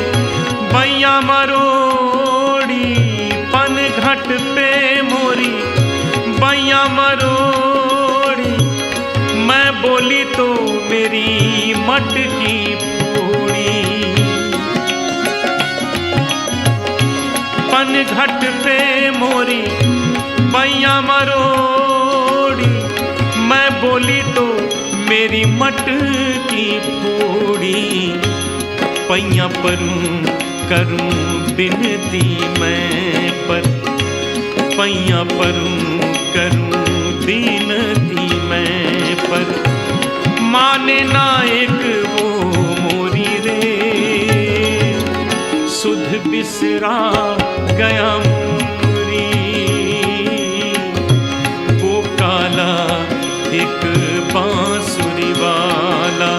Speaker 2: बैया मरोड़ी, पन घट पे मोरी बैया मरोड़ी। मैं बोली तो मेरी मटकी फोड़ी, पन घट पे मोरी बैया मरोड़ी। मैं बोली तो मेरी मटकी फोड़ी। पैया परूं करूं बिनती मैं पर, पैया परूं करूं बिनती मैं पर। माने ना एक वो मोरी रे, सुध बिसरा गया मोरी। वो काला एक बांसुरी वाला,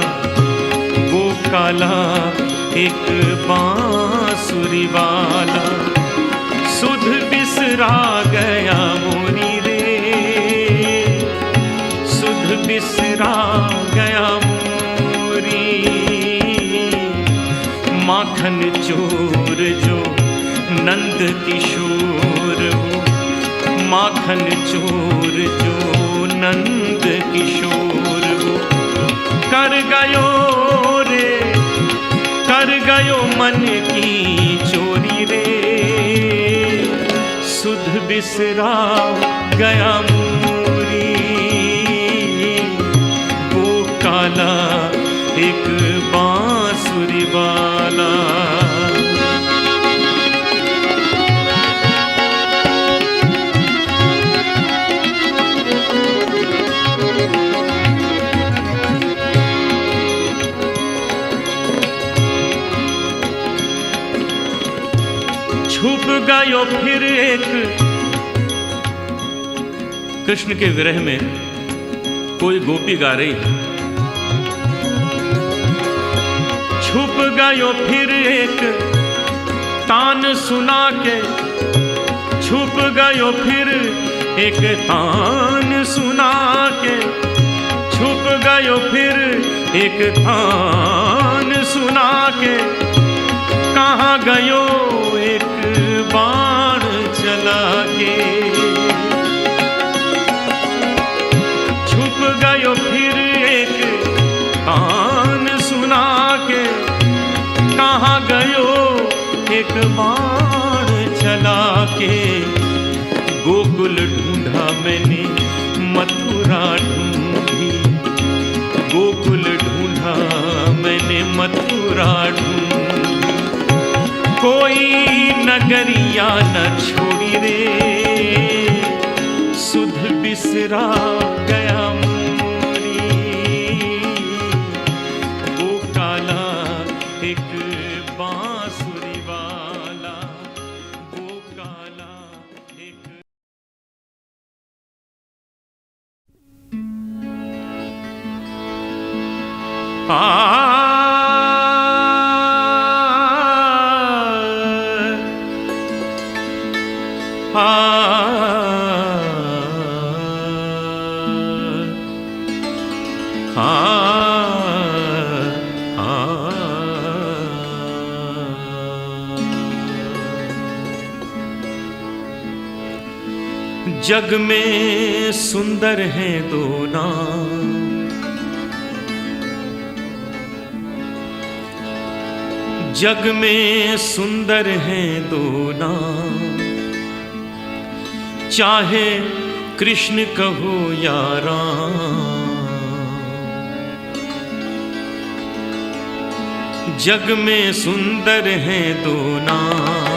Speaker 2: वो काला एक बांसुरी वाला, सुध बिसरा गया मोरी रे, सुध बिसरा गया मोरी। माखन चोर जो नंद किशोर हो, माखन चोर जो नंद किशोर हो। कर गयो रे, कर गयो मन की चोरी रे, सुध बिसरा गया मोरी। वो काला एक बांसुरी वाला। छुप गयो फिर एक, कृष्ण के विरह में कोई गोपी गा रही है। छुप गयो फिर एक तान सुना के, छुप गयो फिर एक तान सुना के, छुप गयो फिर एक तान सुना के। कहाँ गयो एक बाण चला के, छुप गयो फिर एक तान सुना के। कहाँ गयो एक बाण चला के। गोकुल ढूंढा मैंने मथुरा ढूंढी, गोकुल ढूंढा मैंने मथुरा ढूंढी। कोई नगरिया न छोड़ी रे, सुध बिसरा गया मोरी। वो काला एक बांसुरी वाला, वो काला एक। जग में सुंदर हैं दो नाम, जग में सुंदर हैं दो नाम। चाहे कृष्ण कहो या राम, जग में सुंदर हैं दो नाम।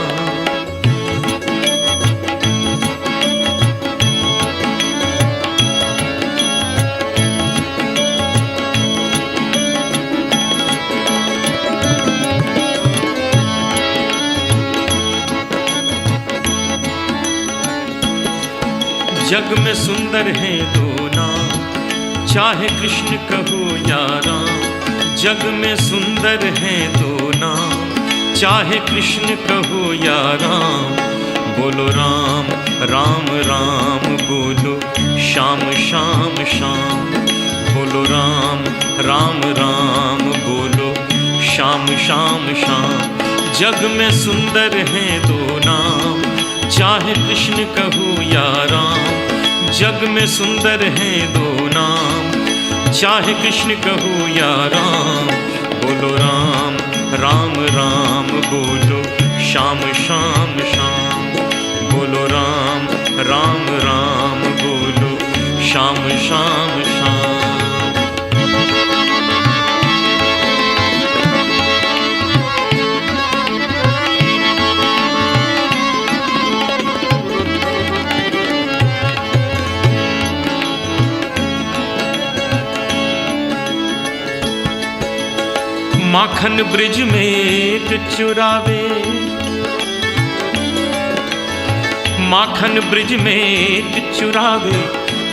Speaker 2: जग में सुंदर है दो नाम, चाहे कृष्ण कहो या राम। जग में सुंदर है दो नाम, चाहे कृष्ण कहो या राम। बोलो राम राम राम, बोलो श्याम श्याम श्याम। बोलो राम राम राम बोलो श्याम श्याम श्याम। जग में सुंदर हैं दो नाम, चाहे कृष्ण कहूँ या राम। जग में सुंदर हैं दो नाम, चाहे कृष्ण कहूँ या राम। बोलो राम राम राम बोलो श्याम श्याम श्याम। बोलो राम राम राम बोलो श्याम श्याम श्याम। माखन ब्रिज में एक चुरावे, माखन ब्रिज में एक चुरावे,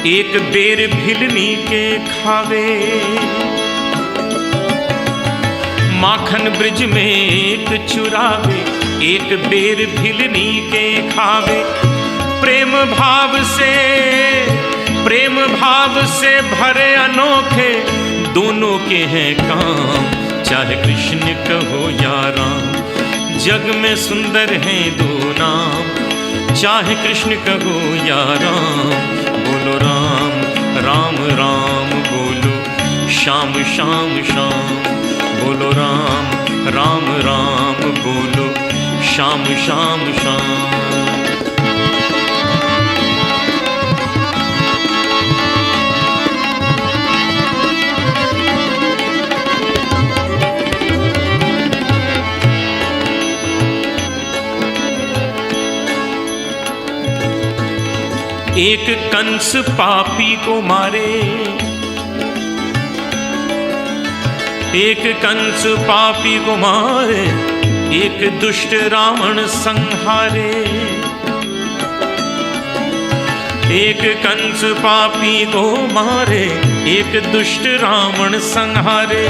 Speaker 2: एक बेर भिलनी के खावे। माखन ब्रिज में एक चुरावे, एक बेर भिलनी के खावे। प्रेम भाव से भरे अनोखे दोनों के हैं काम, चाहे कृष्ण कहो या राम। जग में सुंदर हैं दो नाम, चाहे कृष्ण कहो या राम। बोलो राम राम राम बोलो श्याम श्याम श्याम। बोलो राम राम राम बोलो श्याम श्याम श्याम। एक कंस पापी को मारे, एक कंस पापी को मारे, एक दुष्ट रावण संहारे। एक कंस पापी को मारे, एक दुष्ट रावण संहारे।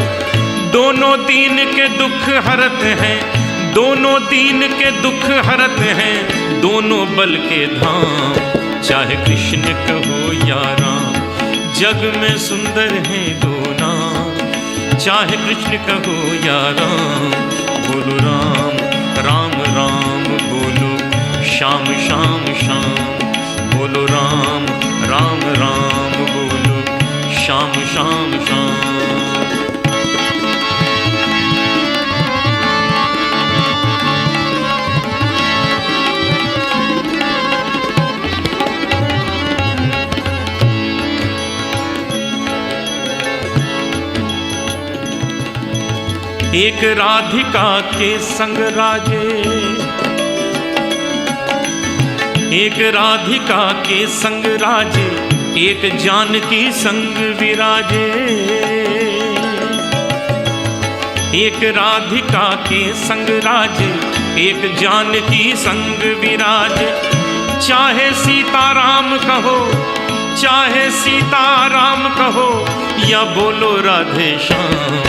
Speaker 2: दोनों दीन के दुख हरत हैं, दोनों दीन के दुख हरत हैं, दोनों बल के धाम, चाहे कृष्ण कहो या राम। जग में सुंदर हैं दो नाम, चाहे कृष्ण कहो या राम। बोलो राम राम राम बोलो श्याम श्याम श्याम। बोलो राम राम राम बोलो श्याम श्याम श्याम। एक राधिका के संग राजे, एक राधिका के संग राजे, एक जानकी संग विराजे। एक राधिका के संग राजे, एक जानकी संग विराजे। चाहे सीताराम कहो, चाहे सीताराम कहो, या बोलो राधे श्याम।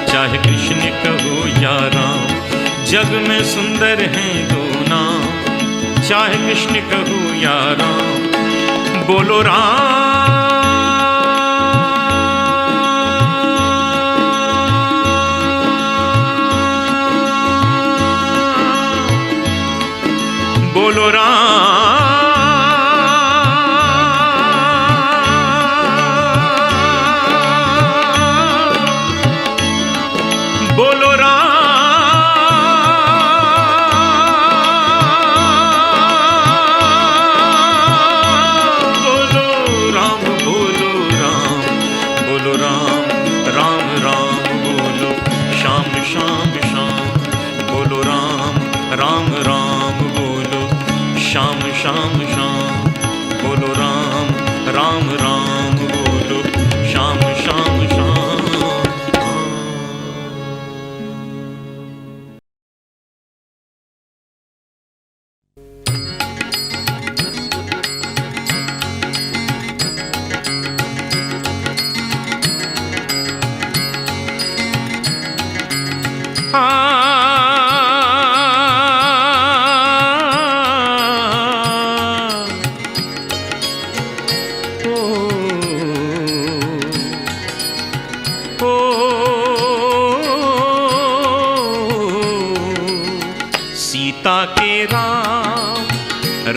Speaker 2: चाहे कृष्ण कहो या राम, जग में सुंदर हैं दो नाम, चाहे कृष्ण कहो या राम। बोलो राम, बोलो राम, बोलो राम, बोलो राम, बोलो राम, राम राम बोलो श्याम श्याम श्याम। बोलो राम राम राम बोलो श्याम श्याम श्याम। बोलो राम राम राम बोलो श्याम श्याम श्याम।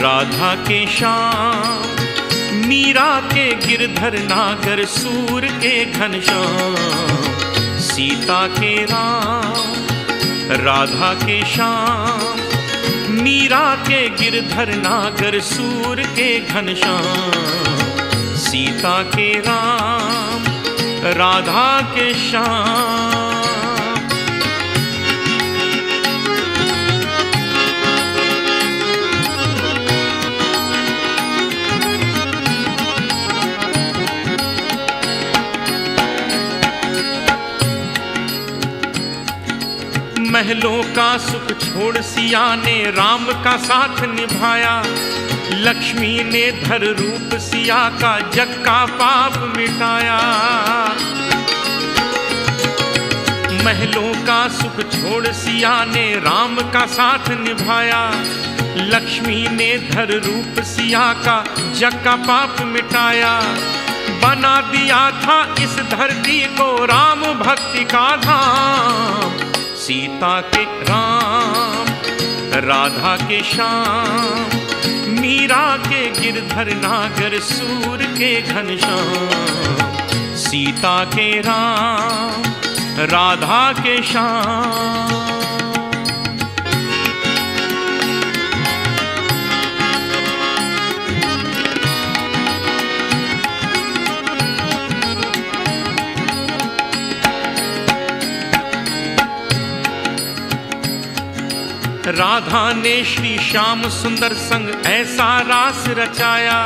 Speaker 2: राधा के श्याम, मीरा के गिरधर नागर, सूर के घनश्याम, सीता के राम। राधा के श्याम, मीरा के गिरधर नागर, सूर के घनश्याम, सीता के राम, राधा के श्याम। महलों का सुख छोड़ सिया ने राम का साथ निभाया, लक्ष्मी ने धर रूप सिया का जग का पाप मिटाया। महलों का सुख छोड़ सिया ने राम का साथ निभाया, लक्ष्मी ने धर रूप सिया का जग का पाप मिटाया। बना दिया था इस धरती को राम भक्ति का धाम, सीता के राम, राधा के श्याम, मीरा के गिरधर नागर, सूर के घनश्याम, सीता के राम, राधा के श्याम। राधा ने श्री श्याम सुंदर संग ऐसा रास रचाया,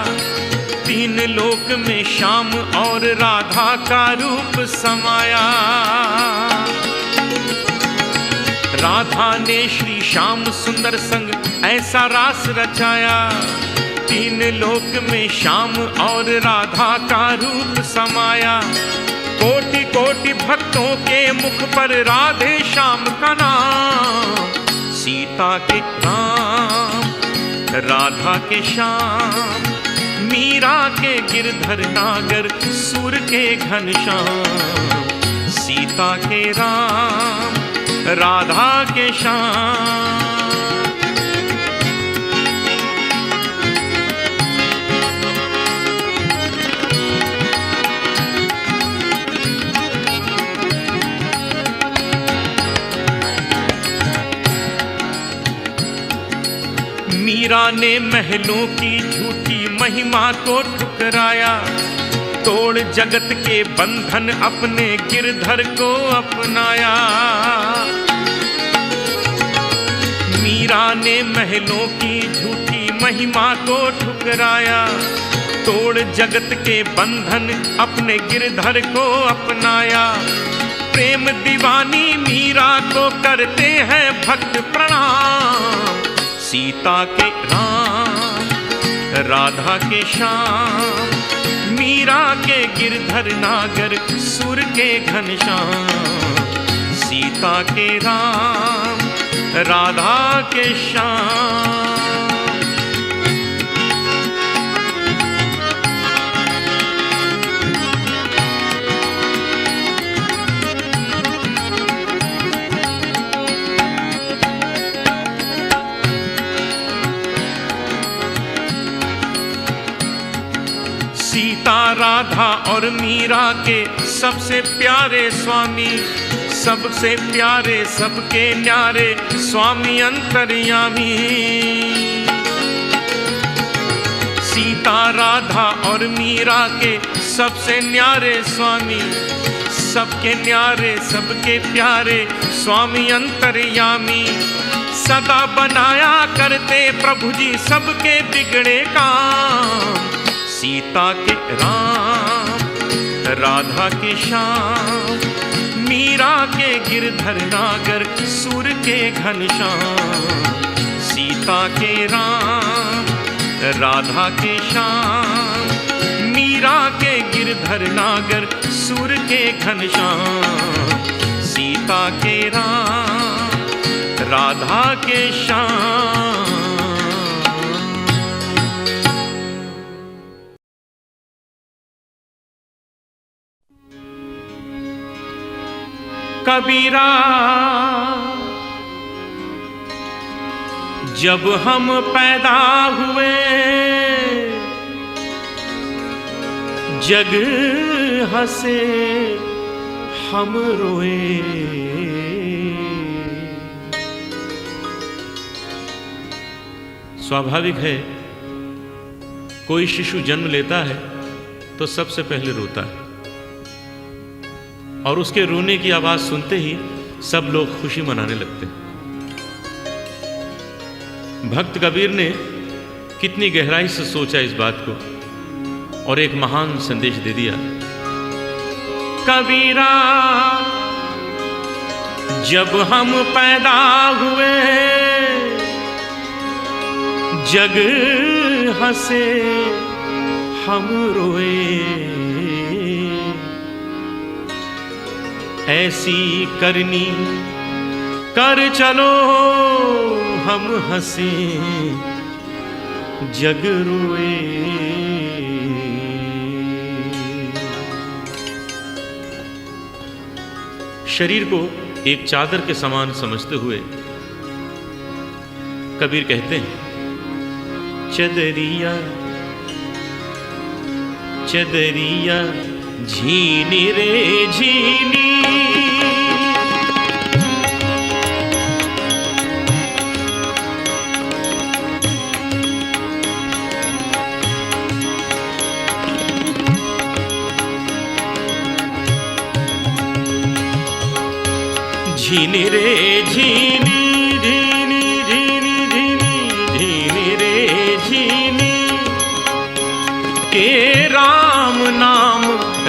Speaker 2: तीन लोक में श्याम और राधा का रूप समाया। राधा ने श्री श्याम सुंदर संग ऐसा रास रचाया, तीन लोक में श्याम और राधा का रूप समाया। कोटि कोटि भक्तों के मुख पर राधे श्याम का नाम, सीता के राम, राधा के श्याम, मीरा के गिरधर नागर, सूर के घनश्याम, सीता के राम, राधा के श्याम। मीरा ने महलों की झूठी महिमा को ठुकराया, तोड़ जगत के बंधन अपने गिरधर को अपनाया। मीरा ने महलों की झूठी महिमा को ठुकराया, तोड़ जगत के बंधन अपने गिरधर को अपनाया। प्रेम दीवानी मीरा को करते हैं भक्त प्रणाम, सीता के राम, राधा के श्याम, मीरा के गिरधर नागर, सूर के घनश्याम, सीता के राम, राधा के श्याम। सीता, राधा और मीरा के सबसे प्यारे स्वामी, सबसे प्यारे सबके न्यारे स्वामी अंतर्यामी। सीता, राधा और मीरा के सबसे न्यारे स्वामी, सबके न्यारे सबके प्यारे स्वामी अंतर्यामी। सदा बनाया करते प्रभु जी सबके बिगड़े काम, सीता के राम, राधा के श्याम, मीरा के गिरधर नागर, सूर के घनश्याम, सीता के राम, राधा के श्याम, मीरा के गिरधर नागर, सूर के घनश्याम, सीता के राम, राधा के श्याम। कबीरा जब हम पैदा हुए जग हंसे हम रोए। स्वाभाविक है, कोई शिशु जन्म लेता है तो सबसे पहले रोता है, और उसके रोने की आवाज सुनते ही सब लोग खुशी मनाने लगते हैं। भक्त कबीर ने कितनी गहराई से सोचा इस बात को और एक महान संदेश दे दिया। कबीरा जब हम पैदा हुए जग हंसे हम रोए। ऐसी करनी कर चलो हम हंसे जग रोए। शरीर को एक चादर के समान समझते हुए कबीर कहते हैं, चदरिया चदरिया झीनी रे झीनी, झीनी रे झीनी झीनी झीनी झीनी झीनी रे झीनी, के राम नाम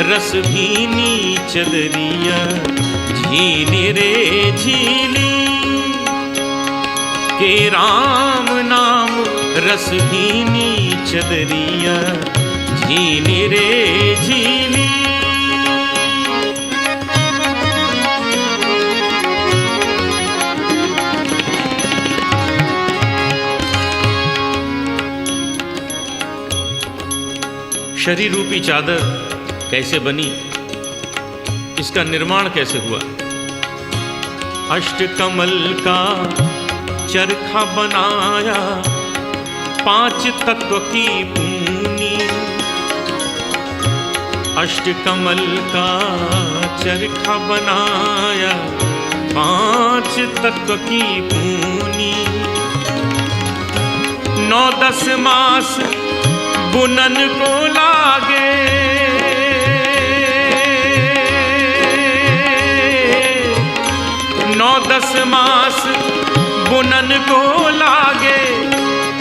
Speaker 2: रस भीनी चदरिया झीनी रे झीनी, के राम नाम रस भीनी चदरिया झीनी रे झीनी। शरीर रूपी चादर कैसे बनी, इसका निर्माण कैसे हुआ? अष्टकमल का चरखा बनाया 5 तत्व की पूनी, अष्टकमल का चरखा बनाया 5 तत्व की पूनी, 9-10 मास बुनन को लागे, 9-10 मास बुनन को लागे,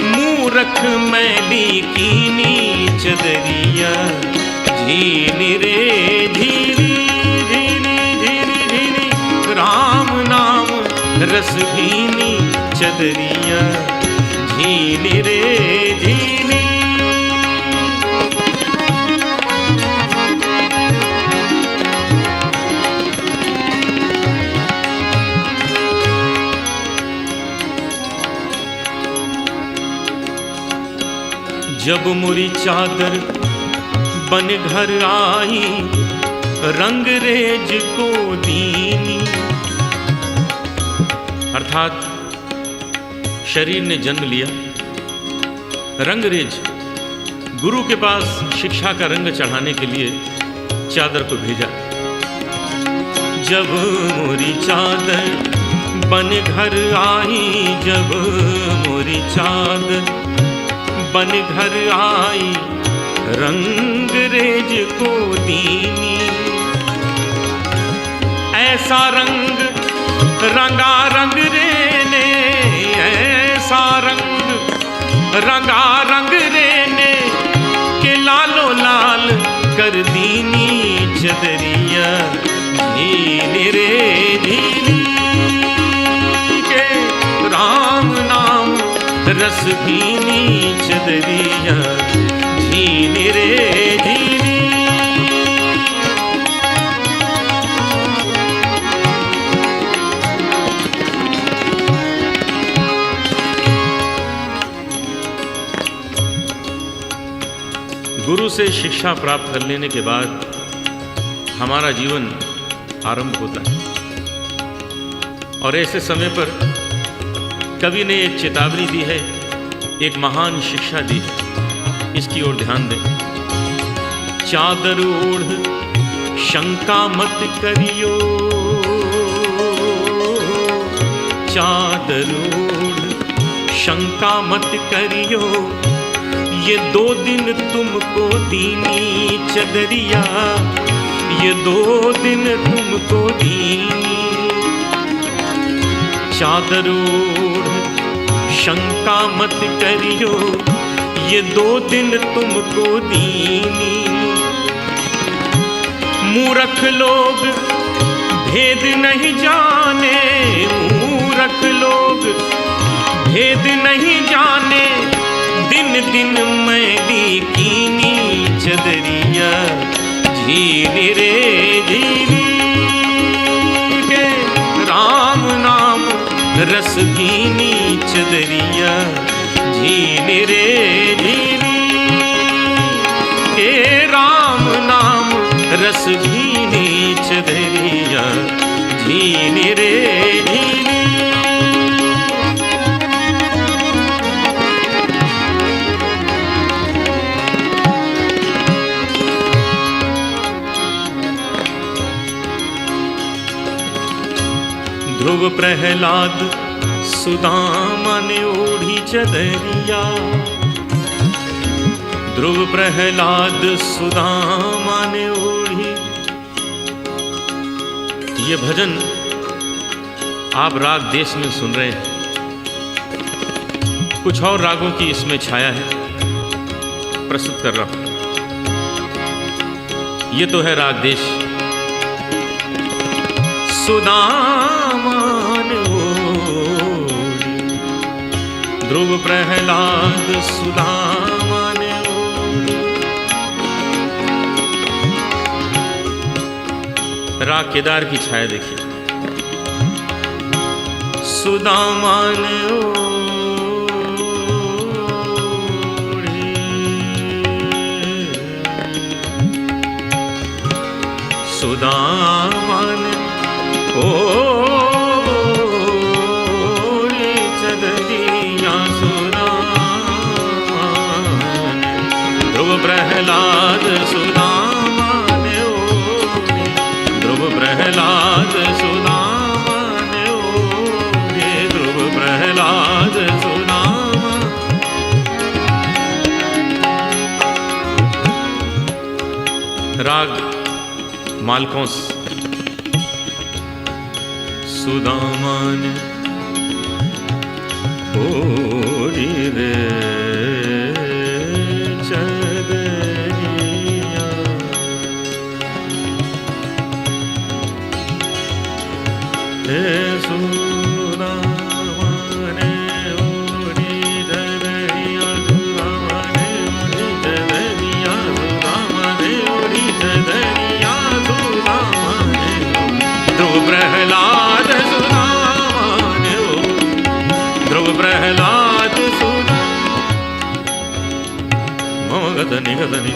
Speaker 2: मूरख मैली कीनी चदरिया झीनी रे झीनी झीनी झीनी झीनी, राम नाम रस भीनी चदरिया झीनी रे झीनी। जब मुरी चादर बन घर आई रंग रेज को दीनी, अर्थात शरीर ने जन्म लिया, रंगरेज गुरु के पास शिक्षा का रंग चढ़ाने के लिए चादर को भेजा। जब मोरी चादर बन घर आई, जब मोरी चादर बन घर आई रंग रेज को दीनी, ऐसा रंग रंगा रंग रे ने, ऐसा रंग रंगा रंग रे ने, के लालो लाल कर दीनी चदरिया झीनी रे झीनी, के राम नाम रस भीनी चदरिया झीनी रे झीनी। गुरु से शिक्षा प्राप्त कर लेने के बाद हमारा जीवन आरंभ होता है, और ऐसे समय पर कवि ने एक चेतावनी दी है, एक महान शिक्षा दी है, इसकी ओर ध्यान दें। चादर ओढ़ शंका मत करियो, चादर ओढ़ शंका मत करियो, ये 2 दिन तुमको दीनी चदरिया, ये 2 दिन तुमको दीनी। चादर ओढ़ शंका मत करियो, ये 2 दिन तुमको दीनी। मूर्ख लोग भेद नहीं जाने, मूर्ख लोग भेद नहीं जाने, दिन दिन मैली कीनी चदरिया, झीली रे झीली के राम नाम रस भीनी चदरिया, झीली रे झीली के राम नाम रस भीनी चदरिया, झीली रे झीली। ध्रुव प्रहलाद सुदामा ने ओढ़ी चदरिया, ध्रुव प्रहलाद सुदामा ने ओढ़ी। ये भजन आप राग देश में सुन रहे हैं, कुछ और रागों की इसमें छाया है, प्रस्तुत कर रहा हूं। ये तो है राग देश। सुदामा ने ओढ़ी, ध्रुव प्रहलाद सुदामा ने ओढ़ी। राग केदार की छाया देखिए। सुदामा ने ओढ़ी, सुदामा ने ओढ़ी चदरिया, सुदामा ने ध्रुव प्रहलाद सुदामा ने ओढ़ी, ध्रुव प्रहलाद सुदामा ने ओढ़ी, ध्रुव प्रहलाद सुदामा। राग मालकोंस। सुदामा ने ओढ़ी रे चदरिया, हे सुदामा ने ओढ़ी चदरिया, सुदामा ने ओढ़ी चदरिया, सुदामा ने ओढ़ी चदरिया, सुदामा ने ध्रुव प्रहलाद सुदामा ने ध्रुव प्रहलाद सुदामा। मम गदनि गदनि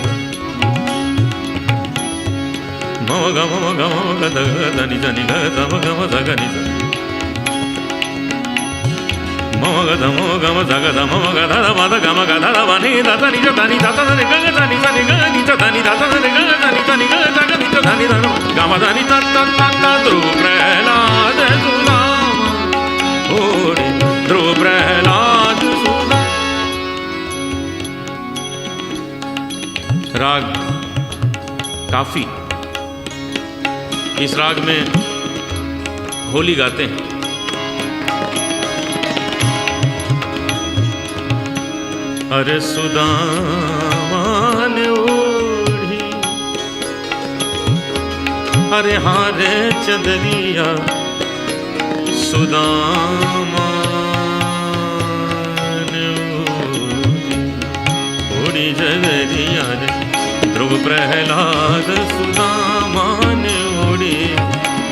Speaker 2: मम गम गम गद गदनि जनि गम गम जगनि मम गद मम गम जगद मम गद मद गम गद वनि दनि जनि दनि गनि जनि गनि जनि दनि गनि जनि गनि जनि धनु गम धनि तत ध्रुव प्रहलाद सुदामा ओढ़ी, ध्रुव प्रहलाद सुदामा। राग काफी। इस राग में होली गाते हैं। अरे सुदामा ने ओढ़ी, अरे हारे चदरिया, सुदामा ने ओढ़ी चदरिया रे, ध्रुव प्रहलाद सुदामा ने ओढ़ी,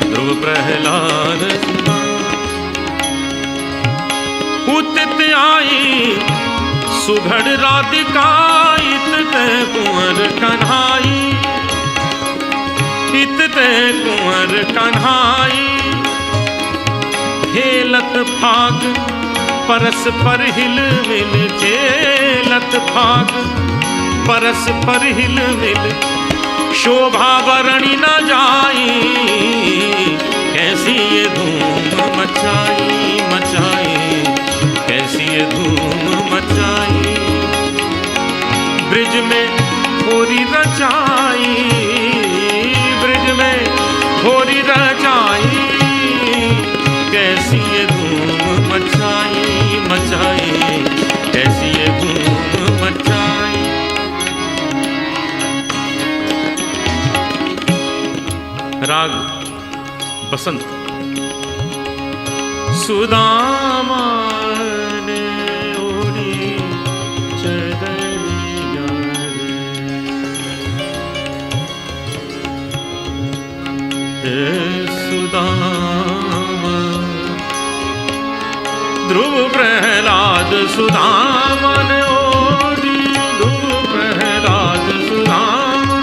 Speaker 2: ध्रुव प्रहलाद सुदामा। उतित आई सुघड़ राधिका, इत ते कुंवर कन्हाई, इत ते कुंवर कन्हाई। खेलत फाग परस्पर हिल मिल खेलत फाग, परस्पर हिल मिल शोभा बरणी न जाई, कैसी ये धूम मचाई मचाई, कैसी ये धूम मचाई। ब्रिज में होरी रचाई, ब्रिज में होरी रचाई, कैसी ये धूम मचाई मचाई, कैसी ये धूम मचाई। राग बसंत। सुदामा ने ओढ़ी चदरिया रे, सुदामा ध्रुव प्रहलाद सुदामा ने ओढ़ी, ध्रुव प्रहलाद सुदामा।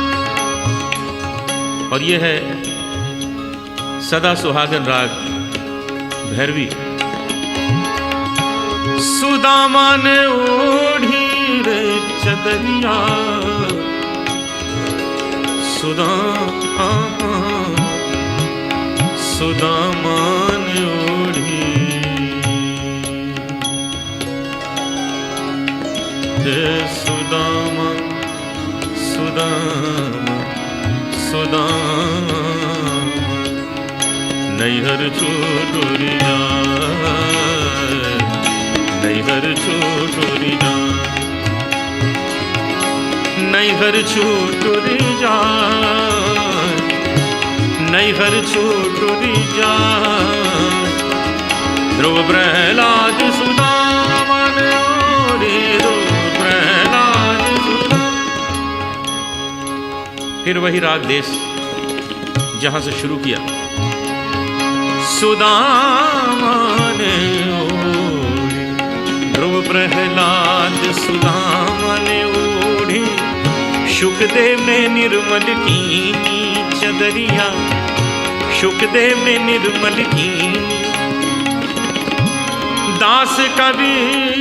Speaker 2: और ये है सदा सुहागन राग भैरवी। सुदामा ने ओढ़ी रे चदरिया, सुदामा सुदामा ने ओढ़ी रे, सुदामा सुदामा सुदामा नैहर छोटुरी जाए, नैहर छोटुरी जाए, नैहर छोटुरी जाए, नैहर छोटुरी जाए। ध्रुव प्रहलाद सुदामा ने ओढ़ी, ध्रुव प्रहलाद सुदामा। फिर वही राग देश जहां से शुरू किया। सुदामा ने ओढ़ी, ध्रुव प्रहलाद सुदामा ने ओढ़ी, शुकदेव ने निर्मल कीनी चदरिया, शुकदेव ने निर्मल कीनी। दास कबीर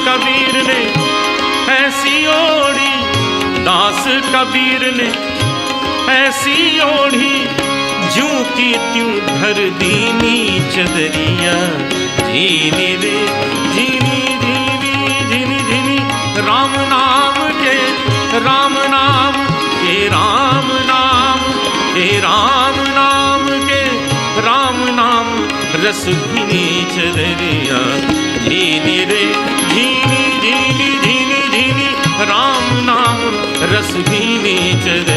Speaker 2: कबीर ने ऐसी ओढ़ी, दास कबीर ने ऐसी ओढ़ी, ज्यों की त्यों धर दीनी चदरिया। झीनी रे झीनी झीनी झीनी झीनी, राम नाम के राम नाम के राम नाम के राम नाम के राम नाम रस भीनी चदरिया। झीनी रे झीनी झीनी झीनी झीनी, राम नाम रस भीनी चदरिया।